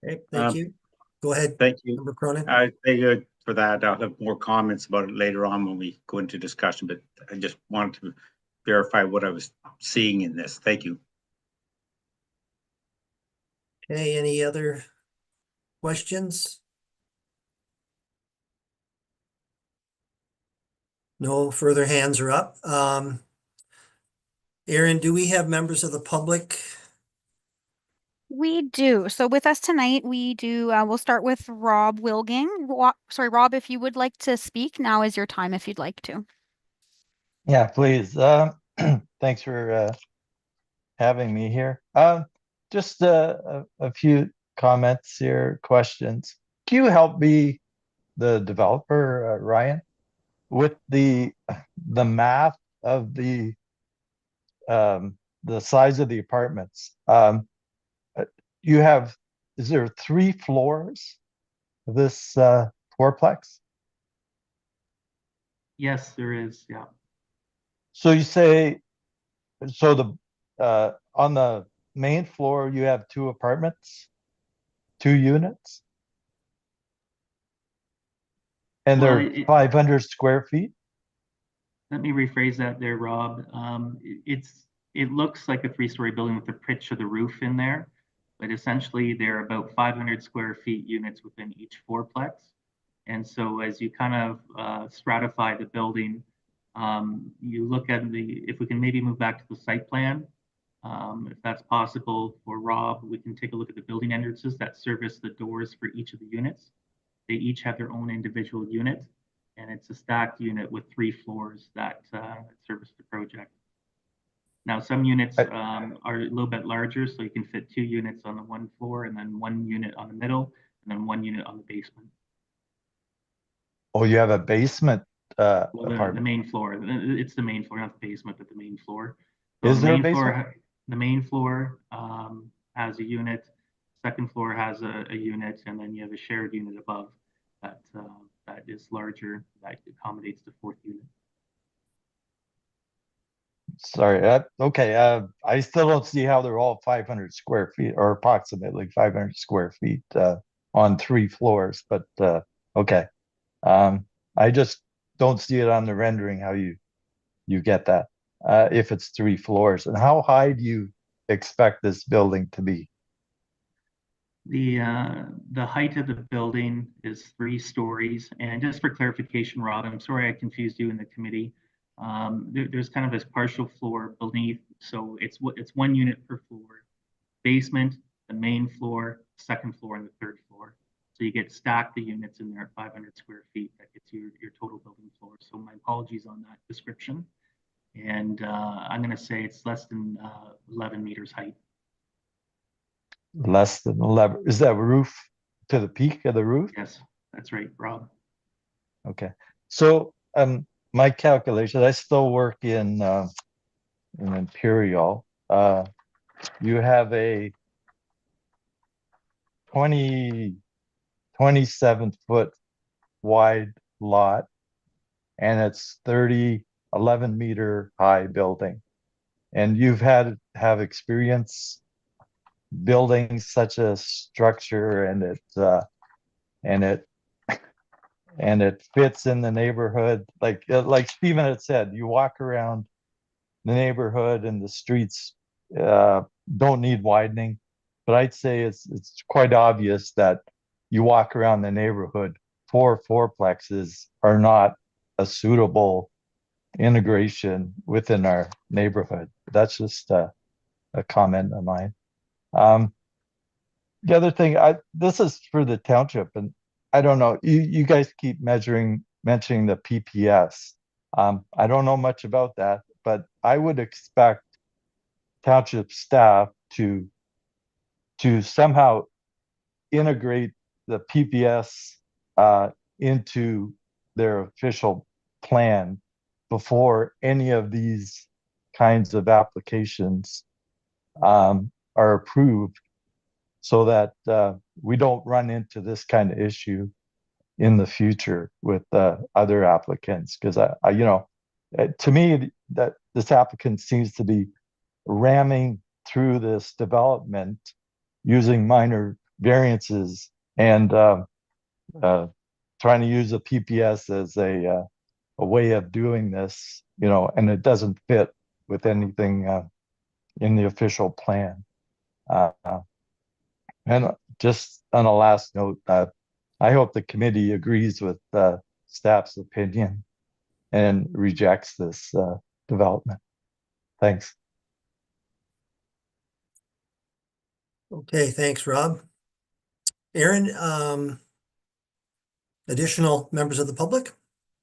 Okay, thank you. Go ahead. Thank you. Member Cronin. Thank you for that. I'll have more comments about it later on when we go into discussion, but I just wanted to verify what I was seeing in this. Thank you. Okay, any other questions? No further hands are up. Erin, do we have members of the public? We do. So with us tonight, we do, we'll start with Rob Wilging. Sorry, Rob, if you would like to speak, now is your time if you'd like to. Yeah, please. Thanks for having me here. Just a few comments here, questions. Can you help me, the developer, Ryan, with the math of the size of the apartments? You have, is there 3 floors of this fourplex? Yes, there is. Yeah. So you say, so the on the main floor you have 2 apartments, 2 units, and Well, they're 500 square feet. Let me rephrase that there, Rob. It looks like a 3-story building with the pitch of the roof in there, but essentially there are about 500 square feet units within each fourplex. And so as you kind of stratify the building, you look at if we can maybe move back to the site plan, if that's possible for Rob, we can take a look at the building entrances that service the doors for each of the units. They each have their own individual unit, and it's a stacked unit with 3 floors that service the project. Now, some units are a little bit larger, so you can fit 2 units on the 1 floor, and then 1 unit on the middle, and then 1 unit on the basement. Oh, you have a basement apartment. The main floor. It's the main floor, not the basement, but the main floor. So Is there a basement? The main floor has a unit. Second floor has a unit, and then you have a shared unit above that is larger, that accommodates the 4th unit. Sorry. Okay. I still don't see how they're all 500 square feet, or approximately 500 square feet on 3 floors. But okay. I just don't see it on the rendering how you get that if it's 3 floors. And how high do you expect this building to be? The height of the building is 3 stories. And just for clarification, Rob, I'm sorry I confused you in the committee. There's kind of this partial floor beneath, so it's 1 unit per floor. Basement, the main floor, 2nd floor, and the 3rd floor. So you get stacked the units in there at 500 square feet. That gets to your total building floor. So my apologies on that description. And I'm going to say it's less than 11 meters height. Less than 11. Is that roof to the peak of the roof? Yes, that's right, Rob. Okay. So my calculation, I still work in Imperial. You have a 27-foot wide lot, and it's 11 meter high building. And you've have experience building such a structure, and it fits in the neighborhood. Like Stephen had said, you walk around the neighborhood and the streets don't need widening, but I'd say it's quite obvious that you walk around the neighborhood, 4 fourplexes are not a suitable integration within our neighborhood. That's just a comment of mine. The other thing, this is for the township, and I don't know, you guys keep mentioning the PPS. I don't know much about that, but I would expect township staff to somehow integrate the PPS into their official plan before any of these kinds of applications are approved, so that we don't run into this kind of issue in the future with other applicants. Because to me, that this applicant seems to be ramming through this development using minor variances and trying to use a PPS as a way of doing this, and it doesn't fit with anything in the official plan. And just on a last note, I hope the committee agrees with staff's opinion and rejects this development. Thanks. Okay, thanks, Rob. Aaron, additional members of the public?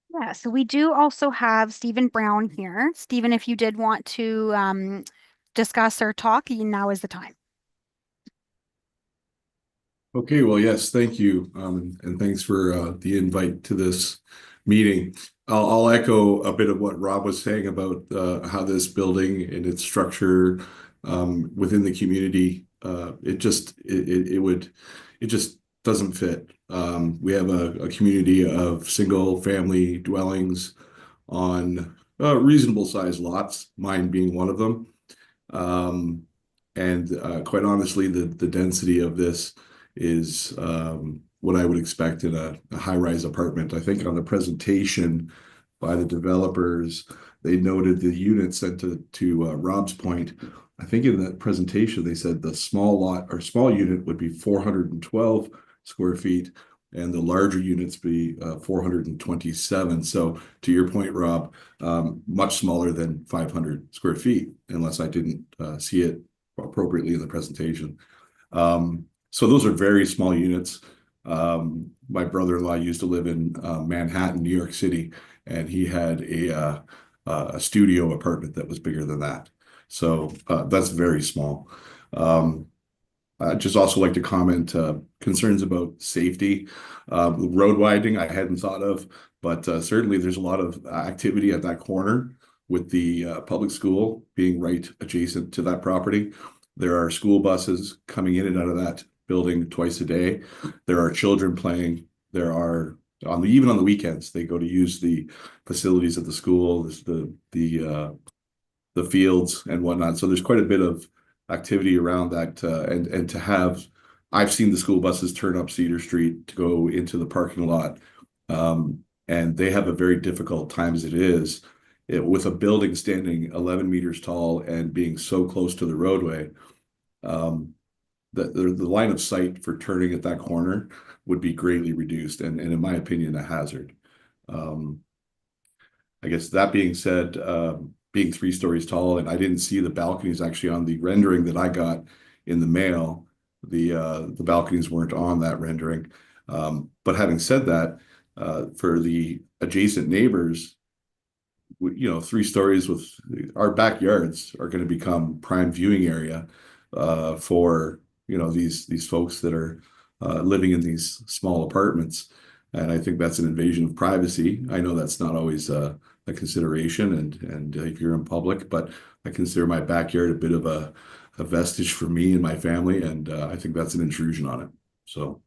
Yeah, so we do also have Stephen Brown here. Stephen, if you did want to discuss or talk, now is the time. Okay, well, yes, thank you. And thanks for the invite to this meeting. I'll echo a bit of what Rob was saying about how this building and its structure within the community, it just doesn't fit. We have a community of single family dwellings on reasonable sized lots, mine being one of them. And quite honestly, the density of this is what I would expect in a high-rise apartment. I think on the presentation by the developers, they noted the units, and to Rob's point, I think in that presentation they said the small lot or small unit would be 412 square feet, and the larger units be 427. So to your point, Rob, much smaller than 500 square feet, unless I didn't see it appropriately in the presentation. So those are very small units. My brother-in-law used to live in Manhattan, New York City, and he had a studio apartment that was bigger than that. So that's very small. I'd just also like to comment concerns about safety. Road widening I hadn't thought of, but certainly there's a lot of activity at that corner with the public school being right adjacent to that property. There are school buses coming in and out of that building twice a day. There are children playing. There are even on the weekends, they go to use the facilities of the school, the fields and whatnot. So there's quite a bit of activity around that, and to have, I've seen the school buses turn up Cedar Street to go into the parking lot, and they have a very difficult time as it is, with a building standing 11 meters tall and being so close to the roadway. The line of sight for turning at that corner would be greatly reduced, and in my opinion, a hazard. I guess that being said, being 3 stories tall, and I didn't see the balconies actually on the rendering that I got in the mail. The balconies weren't on that rendering. But having said that, for the adjacent neighbors, you know, 3 stories with our backyards are going to become prime viewing area for, you know, these folks that are living in these small apartments. And I think that's an invasion of privacy. I know that's not always a consideration, and if you're in public, but I consider my backyard a bit of a vestige for me and my family, and I think that's an intrusion on it. So,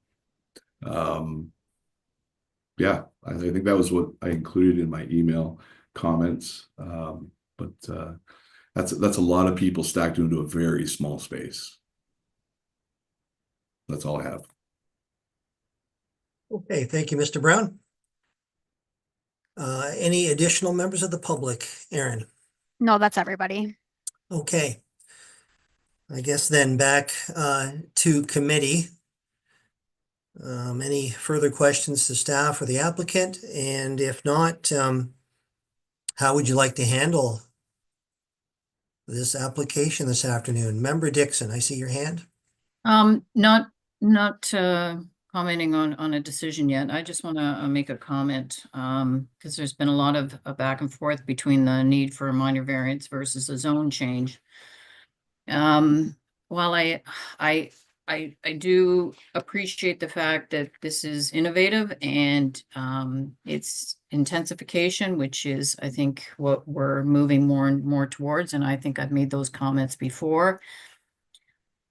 yeah, I think that was what I included in my email comments. But that's a lot of people stacked into a very small space. That's all I have. Okay, thank you, Mr. Brown. Any additional members of the public, Aaron? No, that's everybody. Okay. I guess then back to committee. Any further questions to staff or the applicant? And if not, how would you like to handle this application this afternoon? Member Dixon, I see your hand. Not commenting on a decision yet. I just want to make a comment because there's been a lot of back and forth between the need for a minor variance versus a zone change. While I do appreciate the fact that this is innovative and it's intensification, which is, I think, what we're moving more and more towards. And I think I've made those comments before.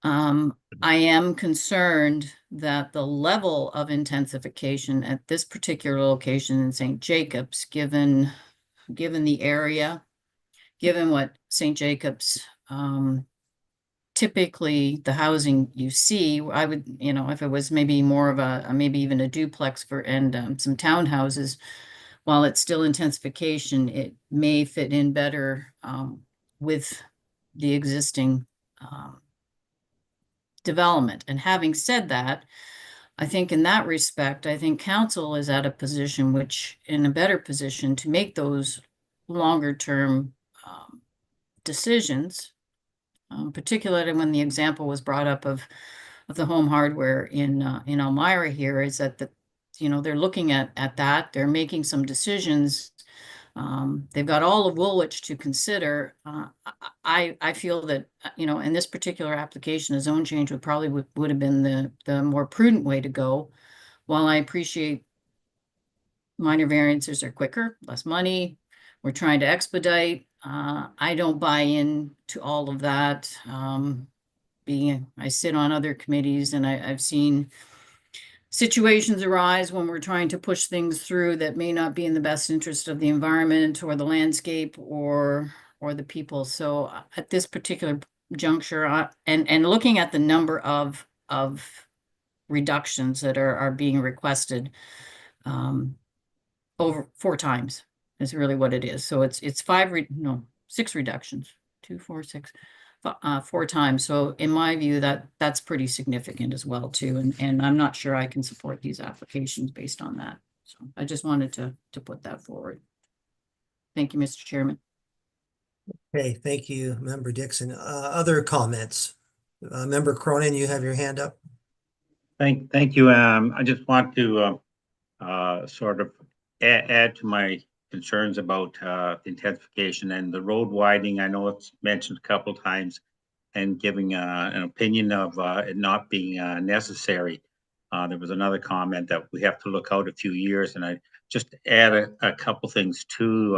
I am concerned that the level of intensification at this particular location in St. Jacobs, given the area, given what St. Jacobs, typically the housing you see, I would, you know, if it was maybe more of maybe even a duplex and some townhouses, while it's still intensification, it may fit in better with the existing development. And having said that, I think in that respect, I think council is at a position in a better position to make those longer term decisions, particularly when the example was brought up of the Home Hardware in Elmira here, is that they're looking at that, they're making some decisions. They've got all of Woolwich to consider. I feel that, in this particular application, a zone change would have been the more prudent way to go. While I appreciate minor variances are quicker, less money, we're trying to expedite. I don't buy in to all of that. I sit on other committees and I've seen situations arise when we're trying to push things through that may not be in the best interest of the environment or the landscape or the people. So at this particular juncture, and looking at the number of reductions that are being requested, over 4 times is really what it is. So it's 6 reductions, 2, 4, 6. 4 times. So in my view, that's pretty significant as well too. And I'm not sure I can support these applications based on that. So I just wanted to put that forward. Thank you, Mr. Chairman. Okay, thank you, Member Dixon. Other comments? Member Cronin, you have your hand up. Thank you. I just want to sort of add to my concerns about intensification and the road widening. I know it's mentioned a couple of times, and giving an opinion of it not being necessary. There was another comment that we have to look out a few years, and I just add a couple things to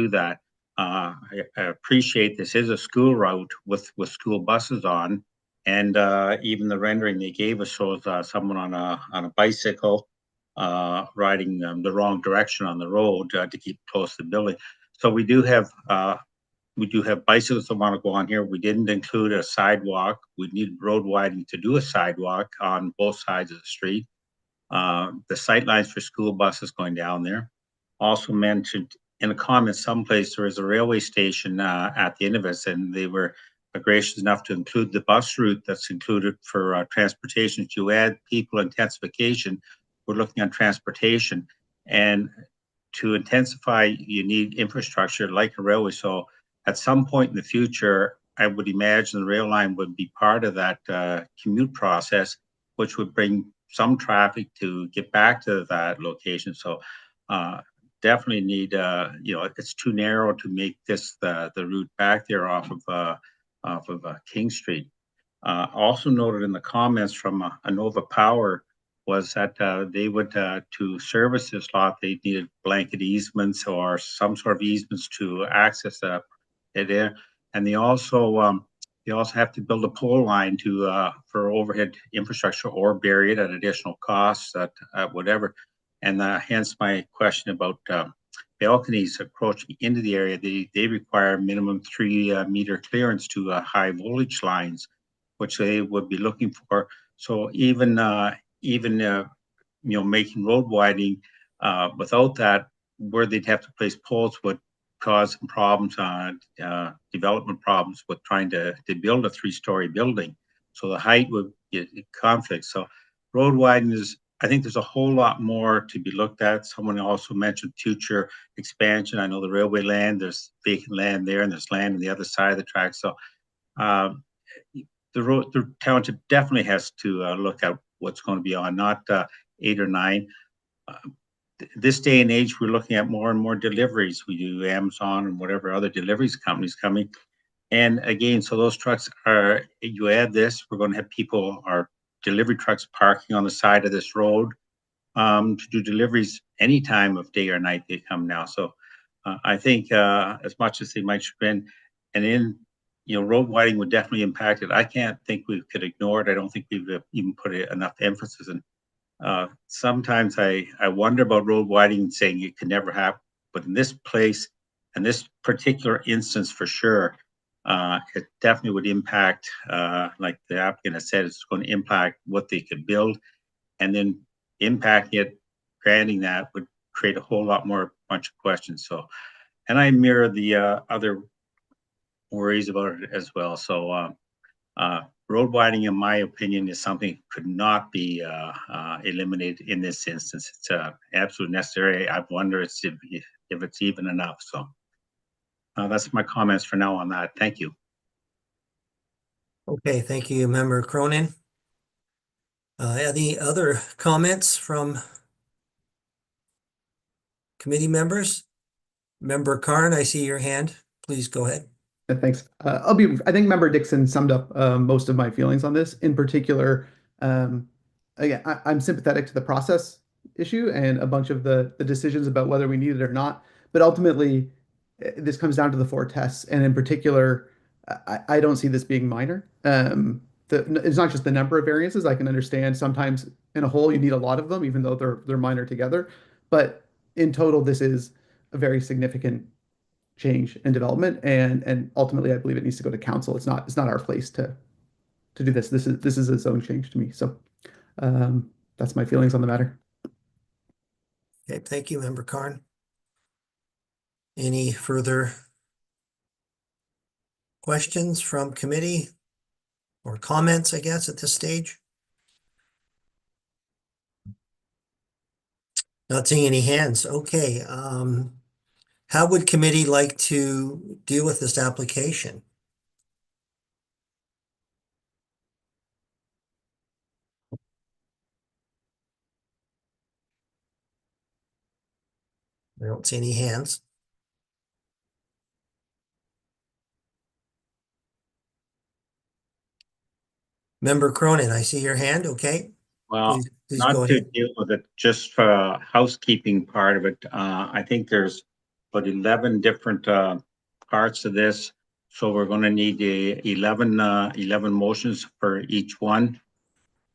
that. I appreciate this is a school route with school buses on, and even the rendering they gave us shows someone on a bicycle riding the wrong direction on the road to keep close to the building. So we do have bicycles that want to go on here. We didn't include a sidewalk. We need road widening to do a sidewalk on both sides of the street. The sight lines for school buses going down there. Also mentioned in a comment someplace there is a railway station at the end of it, and they were gracious enough to include the bus route that's included for transportation. To add people intensification, we're looking at transportation, and to intensify, you need infrastructure like a railway. So at some point in the future, I would imagine the rail line would be part of that commute process, which would bring some traffic to get back to that location. So definitely need, it's too narrow to make this the route back there off of King Street. Also noted in the comments from Anova Power was that they would, to service this lot, they needed blanket easements or some sort of easements to access it. And they also have to build a pole line for overhead infrastructure or bury it at additional costs at whatever. And hence my question about balconies approaching into the area. They require minimum 3 meter clearance to high voltage lines, which they would be looking for. So even making road widening without that, where they'd have to place poles would cause some problems on development problems with trying to build a 3-story building. So the height would get conflict. So road widening is, I think there's a whole lot more to be looked at. Someone also mentioned future expansion. I know the railway land, there's vacant land there, and there's land on the other side of the track. So the township definitely has to look at what's going to be on, not 8 or 9. This day and age, we're looking at more and more deliveries. We do Amazon and whatever other deliveries companies coming. And again, so those trucks are, you add this, we're going to have people, our delivery trucks parking on the side of this road to do deliveries any time of day or night they come now. So I think as much as they might spend, and in, road widening would definitely impact it. I can't think we could ignore it. I don't think we've even put enough emphasis in. Sometimes I wonder about road widening and saying it could never happen, but in this place, and this particular instance for sure, it definitely would impact, like the applicant has said, it's going to impact what they could build, and then impacting it, granting that would create a whole lot more bunch of questions. So, and I mirror the other worries about it as well. So road widening, in my opinion, is something that could not be eliminated in this instance. It's absolutely necessary. I wonder if it's even enough. So that's my comments for now on that. Thank you. Okay, thank you, Member Cronin. Any other comments from committee members? Member Karn, I see your hand. Please go ahead. Thanks. I think Member Dixon summed up most of my feelings on this. In particular, again, I'm sympathetic to the process issue and a bunch of the decisions about whether we need it or not. But ultimately, this comes down to the 4 tests. And in particular, I don't see this being minor. It's not just the number of variances. I can understand sometimes in a whole you need a lot of them, even though they're minor together. But in total, this is a very significant change and development, and ultimately I believe it needs to go to council. It's not our place to do this. This is a zone change to me. So that's my feelings on the matter. Okay, thank you, Member Karn. Any further questions from committee or comments, I guess, at this stage? Not seeing any hands. Okay. How would committee like to deal with this application? I don't see any hands. Member Cronin, I see your hand. Okay. Well, please not go to ahead. deal with it, just for housekeeping part of it. I think there's about 11 different parts of this. So we're going to need 11 motions for each one.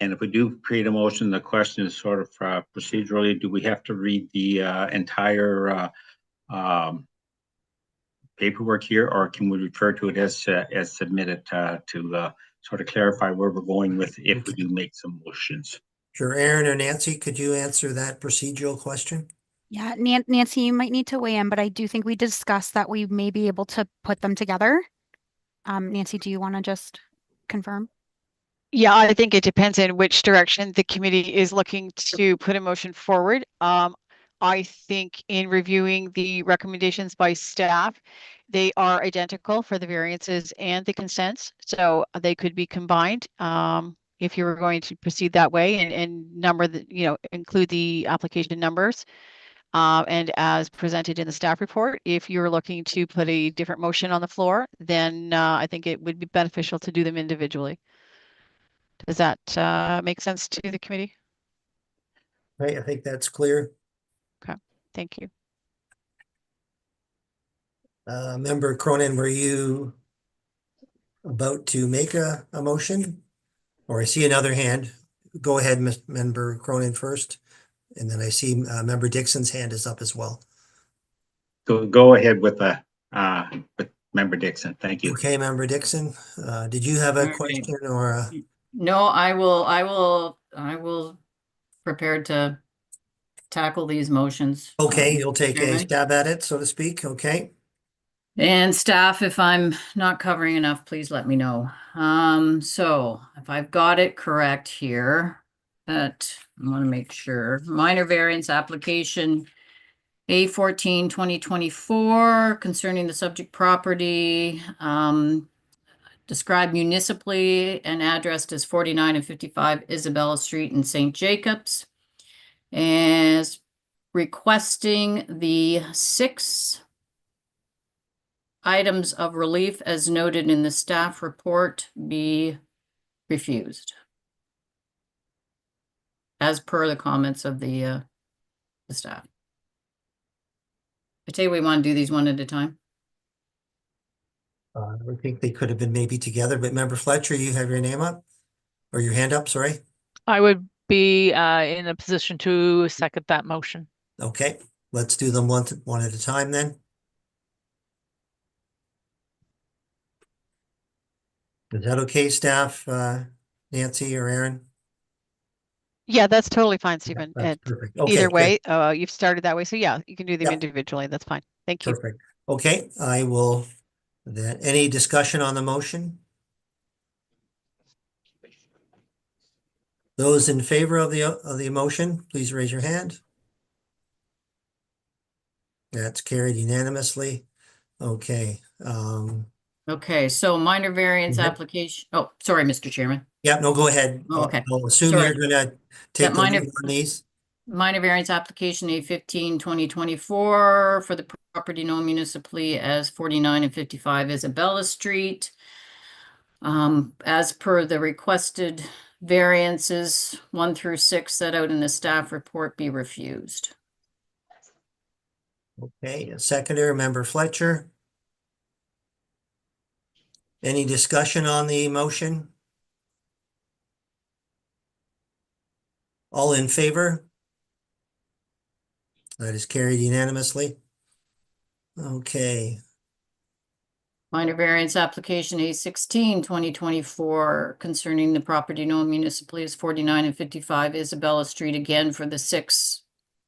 And if we do create a motion, the question is sort of procedurally, do we have to read the entire paperwork here, or can we refer to it as submitted to sort of clarify where we're going with if we do make some motions? Sure. Aaron or Nancy, could you answer that procedural question? Yeah, Nancy, you might need to weigh in, but I do think we discussed that we may be able to put them together. Nancy, do you want to just confirm? Yeah, I think it depends on which direction the committee is looking to put a motion forward. I think in reviewing the recommendations by staff, they are identical for the variances and the consents, so they could be combined. if you were going to proceed that way and number the, include the application numbers. And as presented in the staff report, if you're looking to put a different motion on the floor, then I think it would be beneficial to do them individually. Does that make sense to the committee? Right, I think that's clear. Okay, thank you. Member Cronin, were you about to make a motion? Or I see another hand. Go ahead, Member Cronin first. And then I see Member Dixon's hand is up as well. Go ahead with with Member Dixon. Thank you. Okay, Member Dixon, did you have a All right. question or a? No, I will prepared to tackle these motions. Okay, you'll take a Chairman. stab at it, so to speak. Okay. And staff, if I'm not covering enough, please let me know. So if I've got it correct here, but I want to make sure. Minor variance application A14 2024 concerning the subject property, described municipally and addressed as 49 and 55 Isabella Street in St. Jacobs, as requesting the 6 items of relief as noted in the staff report be refused, as per the comments of the staff. I tell you, we want to do these one at a time. I think they could have been maybe together, but Member Fletcher, you have your name up or your hand up, sorry. I would be in a position to second that motion. Okay, let's do them one at a time then. Is that okay, staff, Nancy or Aaron? Yeah, that's totally fine, Stephen. That's perfect. Okay, Either good. way, you've started that way. So yeah, you can do them Yep. individually. That's fine. Thank you. Perfect. Okay, I will, then, any discussion on the motion? Those in favor of the motion, please raise your hand. That's carried unanimously. Okay, Okay, so minor variance Mhm. application. Oh, sorry, Mr. Chairman. yeah, no, go ahead. Oh, okay. I'll assume Sorry. you're gonna take the minor- lead on these. Minor variance application A15 2024 for the property known municipally as 49 and 55 Isabella Street. As per the requested variances 1 through 6 set out in the staff report be refused. Okay, a seconder, Member Fletcher. Any discussion on the motion? All in favor? That is carried unanimously. Okay, Minor variance application A16 2024 concerning the property known municipally as 49 and 55 Isabella Street, again for the 6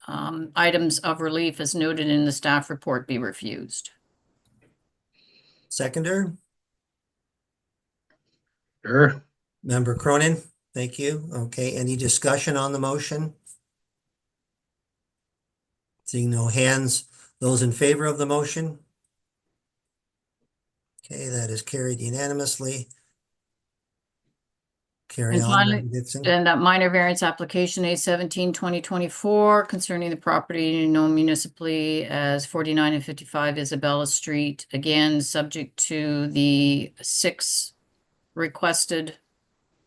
items of relief as noted in the staff report be refused. seconder, Sure. Member Cronin, thank you. Okay, any discussion on the motion? Seeing no hands, those in favor of the motion? Okay, that is carried unanimously. Carry And on, finally- Member Dixon. And that minor variance application A17 2024 concerning the property known municipally as 49 and 55 Isabella Street, again, subject to the 6 requested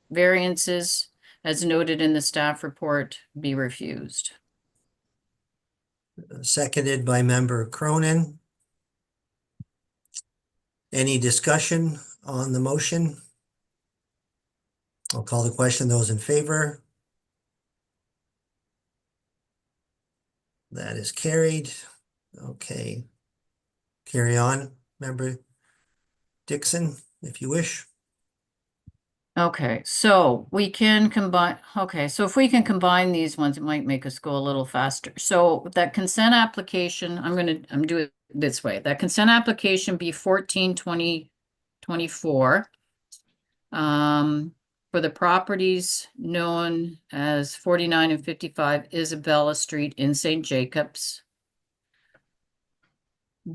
variances as noted in the staff report be refused. Seconded by Member Cronin. Any discussion on the motion? I'll call the question. Those in favor? That is carried. Okay. Carry on, Member Dixon, if you wish. Okay, so we can combine, okay, so if we can combine these ones, it might make us go a little faster. So that consent application, I'm doing it this way. That consent application be 14 2024. For the properties known as 49 and 55 Isabella Street in St. Jacobs.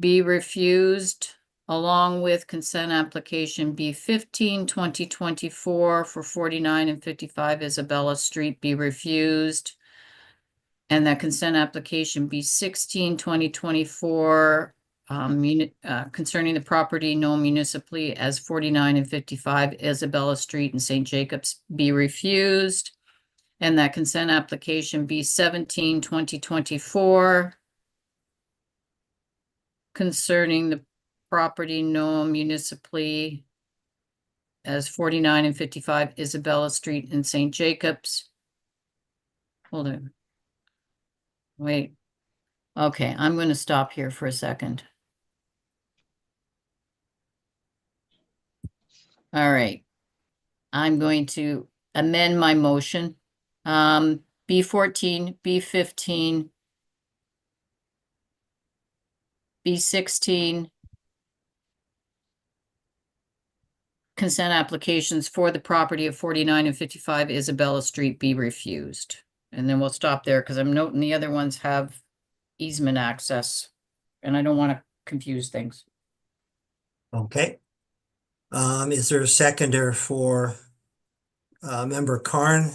Be refused along with consent application B15, 2024 for 49 and 55 Isabella Street be refused. And that consent application B16, 2024 concerning the property known municipally as 49 and 55 Isabella Street in St. Jacobs be refused. And that consent application B17, 2024 concerning the property known municipally as 49 and 55 Isabella Street in St. Jacobs. Hold on. Wait. Okay, I'm going to stop here for a second. All right. I'm going to amend my motion. B14, B15, B16, consent applications for the property of 49 and 55 Isabella Street be refused. And then we'll stop there because I'm noting the other ones have easement access and I don't want to confuse things. Okay. Is there a seconder for Member Karn?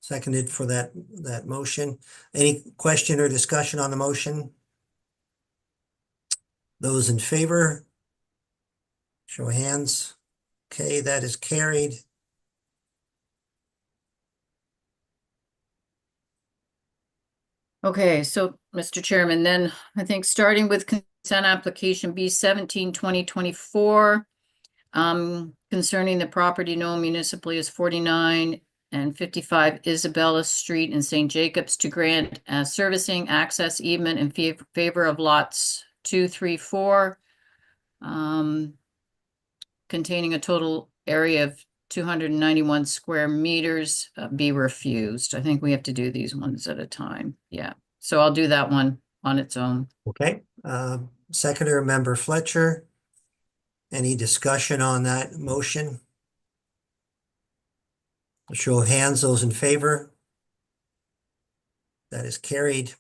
Seconded for that motion. Any question or discussion on the motion? Those in favor? Show of hands. Okay, that is carried. Okay, so Mr. Chairman, then I think starting with consent application B17, 2024, concerning the property known municipally as 49 and 55 Isabella Street in St. Jacobs to grant servicing access easement in favor of lots 2, 3, 4, containing a total area of 291 square meters be refused. I think we have to do these ones at a time. Yeah, so I'll do that one on its own. Okay, seconder, Member Fletcher. Any discussion on that motion? A show of hands, those in favor? That is carried.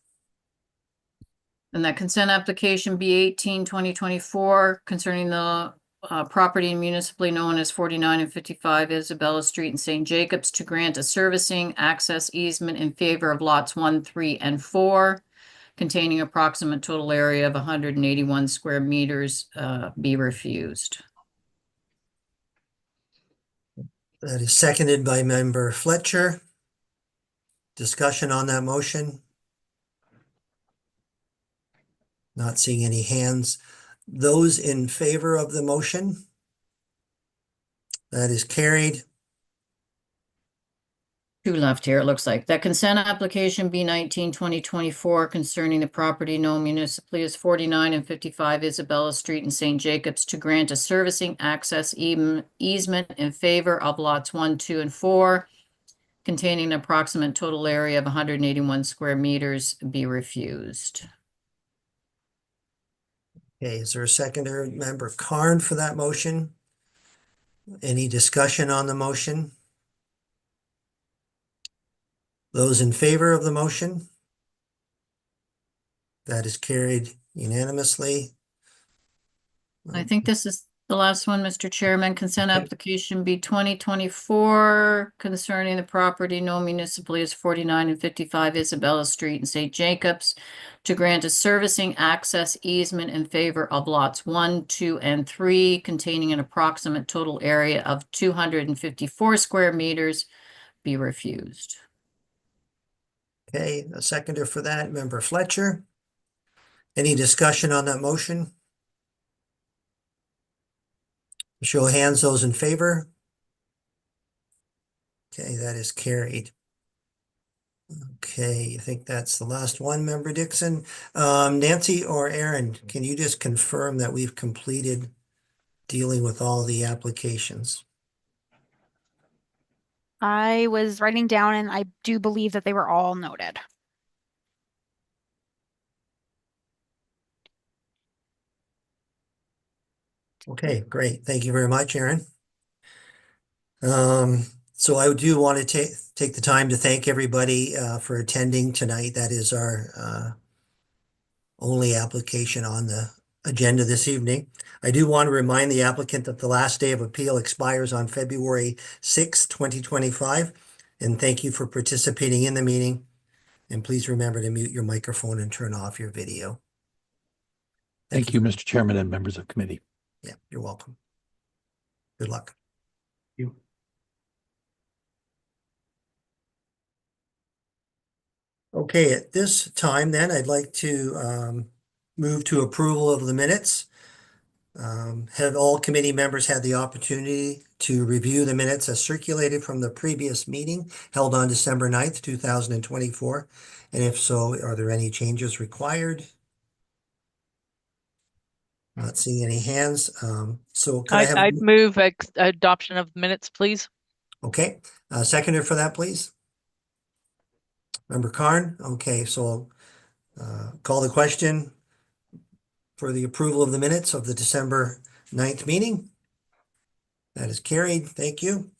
And that consent application B18, 2024 concerning the property municipally known as 49 and 55 Isabella Street in St. Jacobs to grant a servicing access easement in favor of lots 1, 3, and 4, containing approximate total area of 181 square meters be refused. That is seconded by Member Fletcher. Discussion on that motion? Not seeing any hands. Those in favor of the motion? That is carried. 2 left here, it looks like. That consent application B19, 2024 concerning the property known municipally as 49 and 55 Isabella Street in St. Jacobs to grant a servicing access easement in favor of lots 1, 2, and 4, containing an approximate total area of 181 square meters be refused. Okay, is there a seconder, Member Karn, for that motion? Any discussion on the motion? Those in favor of the motion? That is carried unanimously. I think this is the last one, Mr. Chairman. Consent application B 2024 concerning the property known municipally as 49 and 55 Isabella Street in St. Jacobs to grant a servicing access easement in favor of lots 1, 2, and 3, containing an approximate total area of 254 square meters be refused. Okay, a seconder for that, Member Fletcher. Any discussion on that motion? Show of hands, those in favor. Okay, that is carried. Okay, I think that's the last one, Member Dixon. Nancy or Aaron, can you just confirm that we've completed dealing with all the applications? I was writing down and I do believe that they were all noted. Okay, great. Thank you very much, Aaron. So I do want to take the time to thank everybody for attending tonight. That is our only application on the agenda this evening. I do want to remind the applicant that the last day of appeal expires on February 6, 2025. And thank you for participating in the meeting. And please remember to mute your microphone and turn off your video. Thank you, Mr. Chairman and members of committee. Yeah, you're welcome. Good luck. You. Okay, at this time then, I'd like to move to approval of the minutes. Have all committee members had the opportunity to review the minutes as circulated from the previous meeting held on December 9th, 2024? And if so, are there any changes required? Not seeing any hands. So could I have? I'd move adoption of minutes, please. Okay, seconder for that, please. Member Karn. Okay, so call the question for the approval of the minutes of the December 9th meeting. That is carried. Thank you.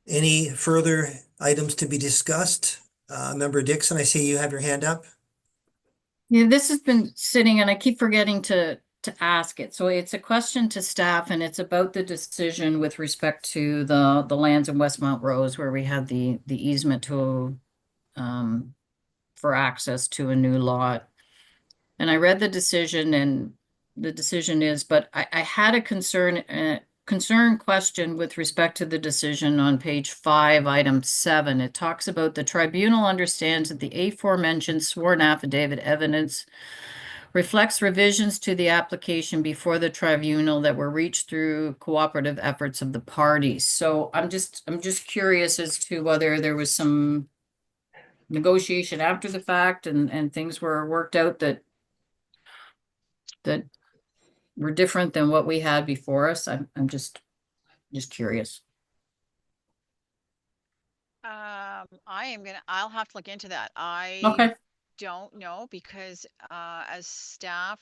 Any further items to be discussed? Member Dixon, I see you have your hand up. Yeah, this has been sitting and I keep forgetting to ask it. So it's a question to staff and it's about the decision with respect to the lands in Westmount Rose where we had the easement to for access to a new lot. And I read the decision and the decision is, but I had a concern question with respect to the decision on page 5, item 7. It talks about the tribunal understands that the aforementioned sworn affidavit evidence reflects revisions to the application before the tribunal that were reached through cooperative efforts of the parties. So I'm just curious as to whether there was some negotiation after the fact and things were worked out that were different than what we had before us. I'm just curious. I'll have to look into that. Okay. Don't know because as staff,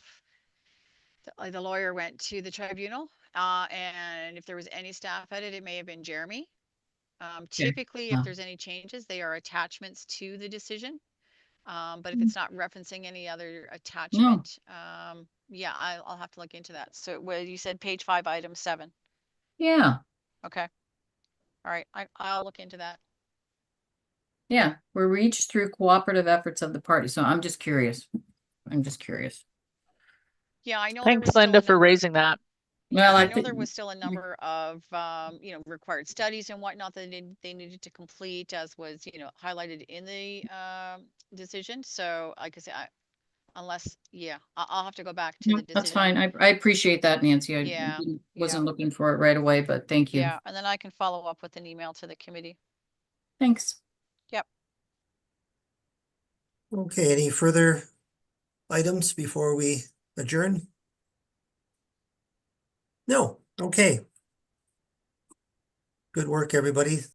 the lawyer went to the tribunal and if there was any staff edit, it may have been Jeremy. Typically, if there's any changes, they are attachments to the decision. But if it's not referencing any other attachment, yeah, I'll have to look into that. So where you said page 5, item 7. Yeah. Okay. All right. I'll look into that. Yeah, were reached through cooperative efforts of the party. So I'm just curious. Yeah, I know. Thanks, Linda, for raising that. Well, I know there was still a number of, required studies and whatnot that they needed to complete, as was, highlighted in the decision. So, like I said, I'll have to go back to the decision. That's fine. I appreciate that, Nancy. I wasn't looking for it right away, but thank you. Yeah, and then I can follow up with an email to the committee. Thanks. Yep. Okay, any further items before we adjourn? No. Okay. Good work, everybody.